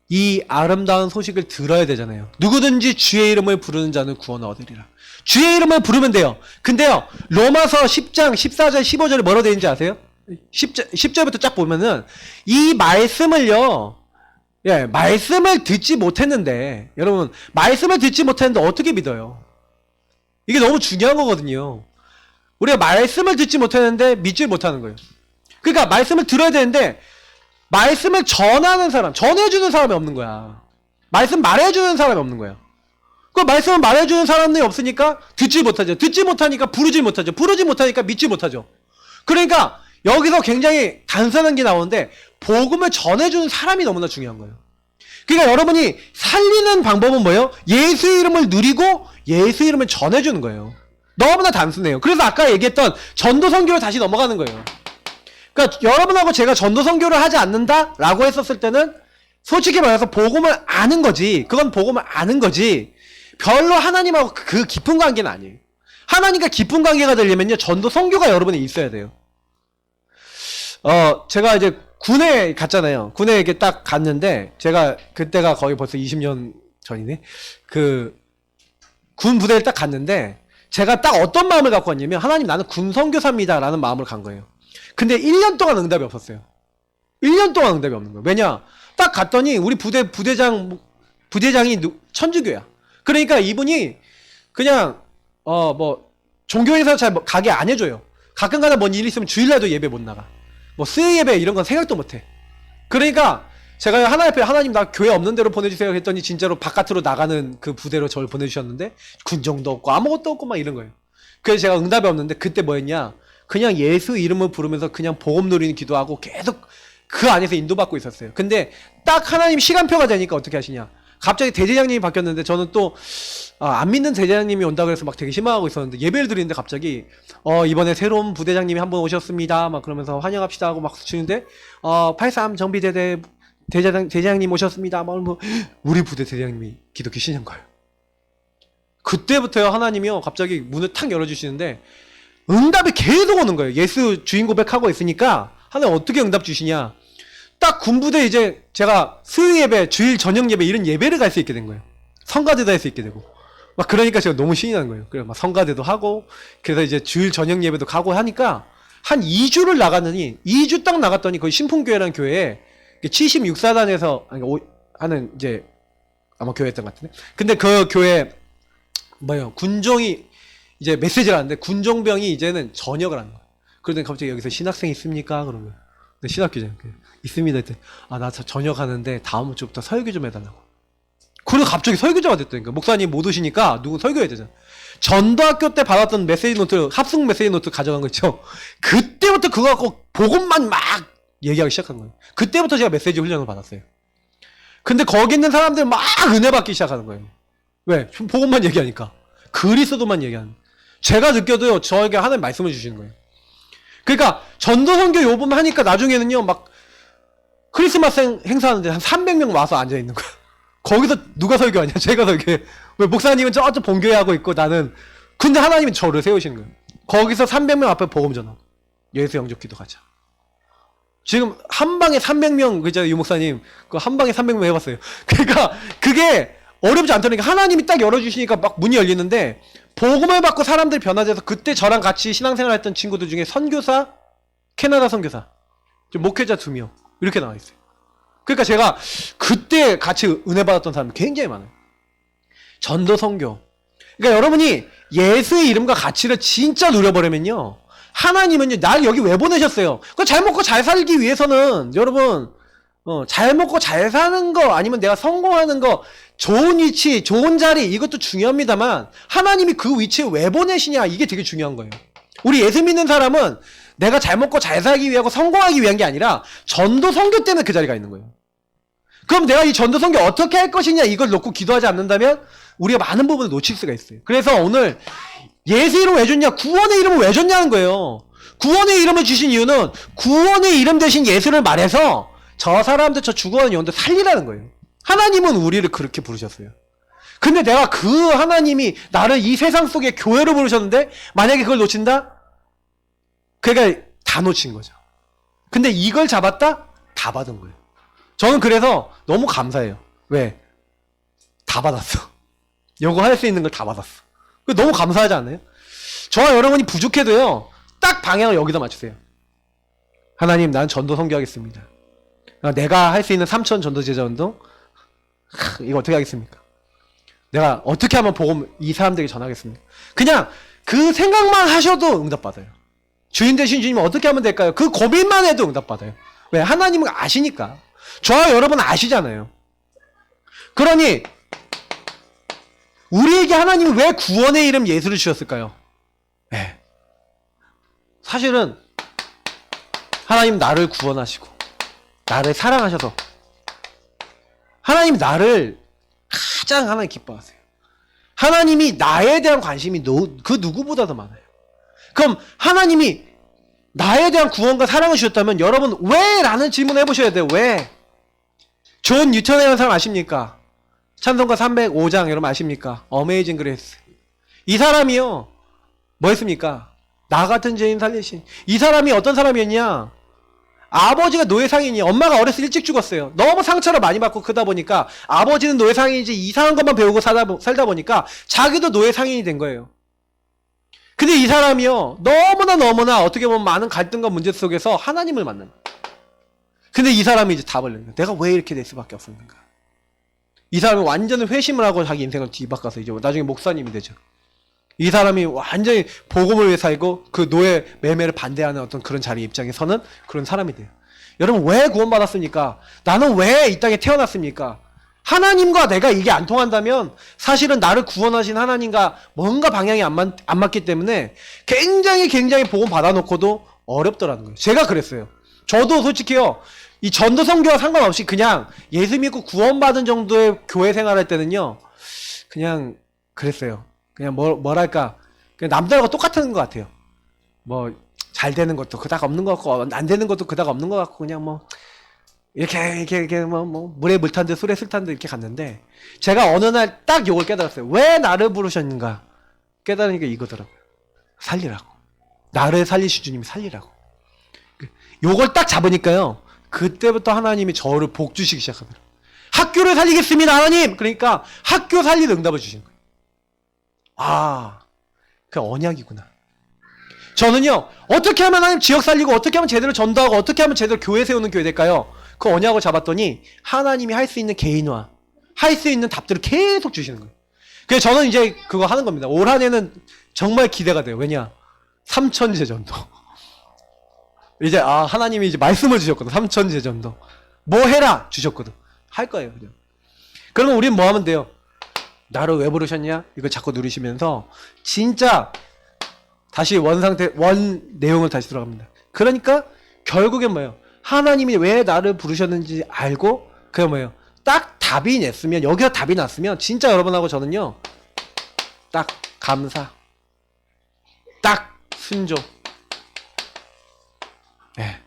이 아름다운 소식을 들어야 되잖아요. 누구든지 주의 이름을 부르는 자는 구원을 얻으리라. 주의 이름을 부르면 돼요. 근데요, 로마서 10장 14절 15절에 뭐라고 되어 있는지 아세요? 10절부터 쫙 보면은 이 말씀을요, 예, 말씀을 듣지 못했는데, 여러분, 말씀을 듣지 못했는데 어떻게 믿어요? 이게 너무 중요한 거거든요. 우리가 말씀을 듣지 못했는데 믿지 못하는 거예요. 그러니까 말씀을 들어야 되는데 말씀을 전하는 사람, 전해주는 사람이 없는 거야. 말씀 말해주는 사람이 없는 거야. 그 말씀을 말해주는 사람이 없으니까 듣지 못하죠. 듣지 못하니까 부르지 못하죠. 부르지 못하니까 믿지 못하죠. 그러니까 여기서 굉장히 단순한 게 나오는데 복음을 전해주는 사람이 너무나 중요한 거예요. 그러니까 여러분이 살리는 방법은 뭐예요? 예수 이름을 누리고 예수 이름을 전해주는 거예요. 너무나 단순해요. 그래서 아까 얘기했던 전도 선교를 다시 넘어가는 거예요. 그러니까 여러분하고 제가 전도 선교를 하지 않는다라고 했었을 때는 솔직히 말해서 복음을 아는 거지. 그건 복음을 아는 거지. 별로 하나님하고 그 깊은 관계는 아니에요. 하나님과 깊은 관계가 되려면요, 전도 선교가 여러분이 있어야 돼요. 제가 이제 군에 갔잖아요. 군에 이렇게 딱 갔는데, 제가 그때가 거의 벌써 20년 전이네. 군 부대를 딱 갔는데, 제가 딱 어떤 마음을 갖고 왔냐면, 하나님 나는 군 선교사입니다 라는 마음을 간 거예요. 근데 1년 동안 응답이 없었어요. 1년 동안 응답이 없는 거예요. 왜냐? 딱 갔더니 우리 부대장이 천주교야. 그러니까 이분이 그냥 종교에서 잘 가게 안 해줘요. 가끔가다 뭔 일 있으면 주일날도 예배 못 나가. 수요 예배 이런 건 생각도 못 해. 그러니까 제가 하나님 나 교회 없는 데로 보내주세요 했더니 진짜로 바깥으로 나가는 그 부대로 저를 보내주셨는데 군정도 없고 아무것도 없고 막 이런 거예요. 그래서 제가 응답이 없는데 그때 뭐였냐? 그냥 예수 이름을 부르면서 그냥 복음 누리는 기도하고 계속 그 안에서 인도받고 있었어요. 근데 딱 하나님 시간표가 되니까 어떻게 하시냐? 갑자기 대제장님이 바뀌었는데 저는 또 안 믿는 대제장님이 온다 그래서 막 되게 실망하고 있었는데 예배를 드리는데 갑자기 이번에 새로운 부대장님이 한 분 오셨습니다 막 그러면서 환영합시다 하고 막 주는데 83 정비대대 대제장님 오셨습니다 막 우리 부대 대제장님이 기독교 신인 거예요. 그때부터요 하나님이요 갑자기 문을 탁 열어주시는데 응답이 계속 오는 거예요. 예수 주인 고백하고 있으니까 하나님 어떻게 응답 주시냐? 딱 군부대 이제 제가 수요 예배, 주일 저녁 예배 이런 예배를 갈 수 있게 된 거예요. 성가대도 할 수 있게 되고 막 그러니까 제가 너무 신이 나는 거예요. 그래서 막 성가대도 하고 그래서 이제 주일 저녁 예배도 가고 하니까 한 2주를 나갔더니 2주 딱 나갔더니 거의 신풍교회라는 교회에 76사단에서 하는 이제 아마 교회였던 것 같은데 근데 그 교회 군종이 이제 메시지를 하는데 군종병이 이제는 전역을 하는 거예요. 그러더니 갑자기 여기서 신학생 있습니까? 그러면 신학교장 있습니다. 나 전역하는데 다음 주부터 설교 좀 해달라고. 그래서 갑자기 설교자가 됐다니까. 목사님 못 오시니까 누구 설교해야 되잖아. 전도학교 때 받았던 메시지 노트, 합숙 메시지 노트 가져간 거 있죠. 그때부터 그거 갖고 복음만 막 얘기하기 시작한 거예요. 그때부터 제가 메시지 훈련을 받았어요. 근데 거기 있는 사람들 막 은혜 받기 시작하는 거예요. 왜? 복음만 얘기하니까. 그리스도만 얘기하는. 제가 느껴도요, 저에게 하나님 말씀을 주시는 거예요. 그러니까 전도선교 요번 하니까 나중에는요 막 크리스마스 행사하는데 한 300명 와서 앉아있는 거야. 거기서 누가 설교하냐? 제가 설교해. 왜 목사님은 저쪽 본교회 하고 있고 나는 근데 하나님은 저를 세우시는 거예요. 거기서 300명 앞에 복음 전하고 예수 영접 기도 가자. 지금 한 방에 300명 그죠 유 목사님 그 한 방에 300명 해봤어요. 그러니까 그게 어렵지 않다니까 하나님이 딱 열어주시니까 막 문이 열리는데 복음을 받고 사람들이 변화돼서 그때 저랑 같이 신앙생활 했던 친구들 중에 선교사, 캐나다 선교사, 목회자 2명 이렇게 나와 있어요. 그러니까 제가 그때 같이 은혜 받았던 사람이 굉장히 많아요. 전도 선교. 그러니까 여러분이 예수의 이름과 가치를 진짜 누려버리면요. 하나님은요, 날 여기 왜 보내셨어요? 잘 먹고 잘 살기 위해서는 여러분 잘 먹고 잘 사는 거 아니면 내가 성공하는 거 좋은 위치, 좋은 자리 이것도 중요합니다만 하나님이 그 위치에 왜 보내시냐 이게 되게 중요한 거예요. 우리 예수 믿는 사람은 내가 잘 먹고 잘 살기 위하고 성공하기 위한 게 아니라 전도 선교 때문에 그 자리가 있는 거예요. 그럼 내가 이 전도 선교 어떻게 할 것이냐 이걸 놓고 기도하지 않는다면 우리가 많은 부분을 놓칠 수가 있어요. 그래서 오늘 예수 이름 왜 줬냐? 구원의 이름을 왜 줬냐는 거예요. 구원의 이름을 주신 이유는 구원의 이름 대신 예수를 말해서 저 사람들 저 죽어가는 영혼들 살리라는 거예요. 하나님은 우리를 그렇게 부르셨어요. 근데 내가 그 하나님이 나를 이 세상 속에 교회로 부르셨는데 만약에 그걸 놓친다? 그러니까 다 놓친 거죠. 근데 이걸 잡았다? 다 받은 거예요. 저는 그래서 너무 감사해요. 왜? 다 받았어. 요거 할 수 있는 걸 다 받았어. 너무 감사하지 않나요? 저와 여러분이 부족해도요, 딱 방향을 여기다 맞추세요. 하나님, 난 전도 선교하겠습니다. 내가 할 수 있는 3천 전도 제자 운동? 이거 어떻게 하겠습니까? 내가 어떻게 하면 복음 이 사람들에게 전하겠습니까? 그냥 그 생각만 하셔도 응답받아요. 주인 되신 주님은 어떻게 하면 될까요? 그 고민만 해도 응답받아요. 왜? 하나님은 아시니까. 저와 여러분 아시잖아요. 그러니 우리에게 하나님은 왜 구원의 이름 예수를 주셨을까요? 네. 사실은 하나님 나를 구원하시고 나를 사랑하셔서 하나님 나를 가장 하나님 기뻐하세요. 하나님이 나에 대한 관심이 그 누구보다도 많아요. 그럼 하나님이 나에 대한 구원과 사랑을 주셨다면 여러분 왜? 라는 질문을 해보셔야 돼요. 왜? 존 뉴턴이라는 사람 아십니까? 찬송가 305장 여러분 아십니까? 어메이징 그레이스. 이 사람이요 뭐 했습니까? 나 같은 죄인 살리신. 이 사람이 어떤 사람이었냐? 아버지가 노예상인이, 엄마가 어렸을 때 일찍 죽었어요. 너무 상처를 많이 받고 크다 보니까 아버지는 노예상인이지 이상한 것만 배우고 살다 보니까 자기도 노예상인이 된 거예요. 근데 이 사람이요 너무나 어떻게 보면 많은 갈등과 문제 속에서 하나님을 만납니다. 근데 이 사람이 이제 답을 내는 거예요. 내가 왜 이렇게 될 수밖에 없었는가? 이 사람이 완전히 회심을 하고 자기 인생을 뒤바꿔서 이제 나중에 목사님이 되죠. 이 사람이 완전히 복음을 위해 살고 그 노예 매매를 반대하는 어떤 그런 자리 입장에 서는 그런 사람이 돼요. 여러분 왜 구원받았습니까? 나는 왜 이 땅에 태어났습니까? 하나님과 내가 이게 안 통한다면 사실은 나를 구원하신 하나님과 뭔가 방향이 안 맞기 때문에 굉장히 복음 받아놓고도 어렵더라는 거예요. 제가 그랬어요. 저도 솔직히요. 이 전도 선교와 상관없이 그냥 예수 믿고 구원받은 정도의 교회 생활할 때는요. 그냥 그랬어요. 그냥 뭐랄까 그냥 남들하고 똑같은 것 같아요. 뭐 잘 되는 것도 그닥 없는 것 같고 안 되는 것도 그닥 없는 것 같고 그냥 뭐 이렇게 뭐 물에 물 탄 듯 술에 술 탄 듯 이렇게 갔는데 제가 어느 날 딱 요걸 깨달았어요. 왜 나를 부르셨는가 깨달으니까 이거더라고요. 살리라고. 나를 살리신 주님이 살리라고. 요걸 딱 잡으니까요. 그때부터 하나님이 저를 복 주시기 시작합니다. 학교를 살리겠습니다 하나님. 그러니까 학교 살릴 응답을 주신 거예요. 아, 그 언약이구나. 저는요, 어떻게 하면 하나님 지역 살리고, 어떻게 하면 제대로 전도하고, 어떻게 하면 제대로 교회 세우는 교회 될까요? 그 언약을 잡았더니, 하나님이 할 수 있는 개인화, 할 수 있는 답들을 계속 주시는 거예요. 그래서 저는 이제 그거 하는 겁니다. 올 한 해는 정말 기대가 돼요. 왜냐? 삼천제 전도. 이제, 하나님이 이제 말씀을 주셨거든. 삼천제 전도. 뭐 해라! 주셨거든. 할 거예요, 그냥. 그러면 우린 뭐 하면 돼요? 나를 왜 부르셨냐? 이걸 자꾸 누리시면서 진짜 다시 원 내용을 다시 들어갑니다. 그러니까 결국엔 뭐예요? 하나님이 왜 나를 부르셨는지 알고 그게 뭐예요? 딱 답이 냈으면 여기서 답이 났으면 진짜 여러분하고 저는요 딱 감사 딱 순종 네.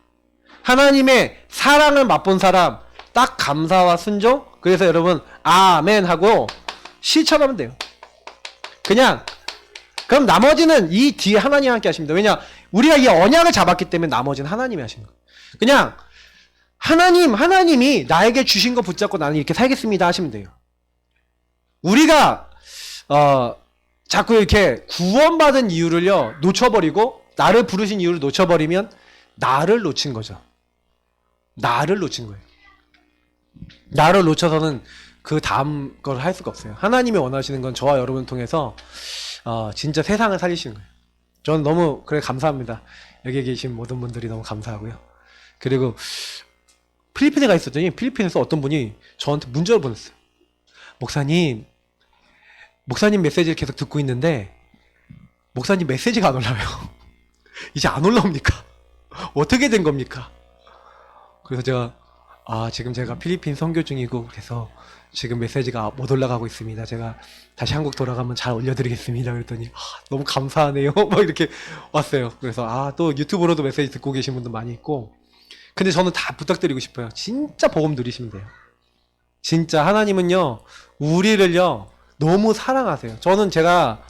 하나님의 사랑을 맛본 사람 딱 감사와 순종 그래서 여러분 아멘 하고 실천하면 돼요. 그냥 그럼 나머지는 이 뒤에 하나님 함께 하십니다. 왜냐? 우리가 이 언약을 잡았기 때문에 나머지는 하나님이 하시는 거예요. 그냥 하나님이 나에게 주신 거 붙잡고 나는 이렇게 살겠습니다 하시면 돼요. 우리가 자꾸 이렇게 구원받은 이유를요 놓쳐버리고 나를 부르신 이유를 놓쳐버리면 나를 놓친 거죠. 나를 놓친 거예요. 나를 놓쳐서는 그 다음 걸 할 수가 없어요. 하나님이 원하시는 건 저와 여러분을 통해서 진짜 세상을 살리시는 거예요. 저는 너무 그래 감사합니다. 여기 계신 모든 분들이 너무 감사하고요. 그리고 필리핀에 가 있었더니 필리핀에서 어떤 분이 저한테 문자를 보냈어요. 목사님 메시지를 계속 듣고 있는데 목사님 메시지가 안 올라와요. 이제 안 올라옵니까? 어떻게 된 겁니까? 그래서 제가 지금 제가 필리핀 선교 중이고 그래서 지금 메시지가 못 올라가고 있습니다. 제가 다시 한국 돌아가면 잘 올려드리겠습니다. 그랬더니 너무 감사하네요. 막 이렇게 왔어요. 그래서 또 유튜브로도 메시지 듣고 계신 분도 많이 있고 근데 저는 다 부탁드리고 싶어요. 진짜 복음 누리시면 돼요. 진짜 하나님은요, 우리를요, 너무 사랑하세요. 저는 제가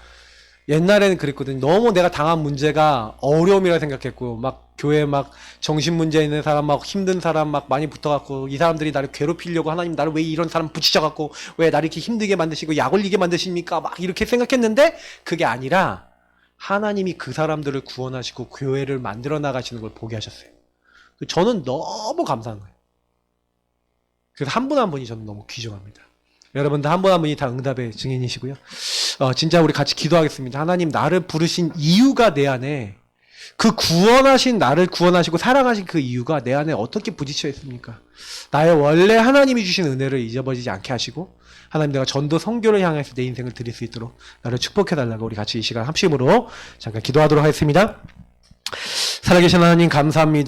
옛날에는 그랬거든요. 너무 내가 당한 문제가 어려움이라 생각했고, 막 교회 막 정신 문제 있는 사람, 막 힘든 사람 막 많이 붙어갖고, 이 사람들이 나를 괴롭히려고 하나님 나를 왜 이런 사람 붙이셔갖고, 왜 나를 이렇게 힘들게 만드시고, 약 올리게 만드십니까? 막 이렇게 생각했는데, 그게 아니라, 하나님이 그 사람들을 구원하시고, 교회를 만들어 나가시는 걸 보게 하셨어요. 저는 너무 감사한 거예요. 그래서 한 분 한 분이 저는 너무 귀중합니다. 여러분들 한 분 한 분이 다 응답의 증인이시고요. 진짜 우리 같이 기도하겠습니다. 하나님 나를 부르신 이유가 내 안에 그 구원하신 나를 구원하시고 사랑하신 그 이유가 내 안에 어떻게 부딪혀 있습니까? 나의 원래 하나님이 주신 은혜를 잊어버리지 않게 하시고 하나님 내가 전도 선교를 향해서 내 인생을 드릴 수 있도록 나를 축복해 달라고 우리 같이 이 시간 합심으로 잠깐 기도하도록 하겠습니다. 살아계신 하나님 감사합니다.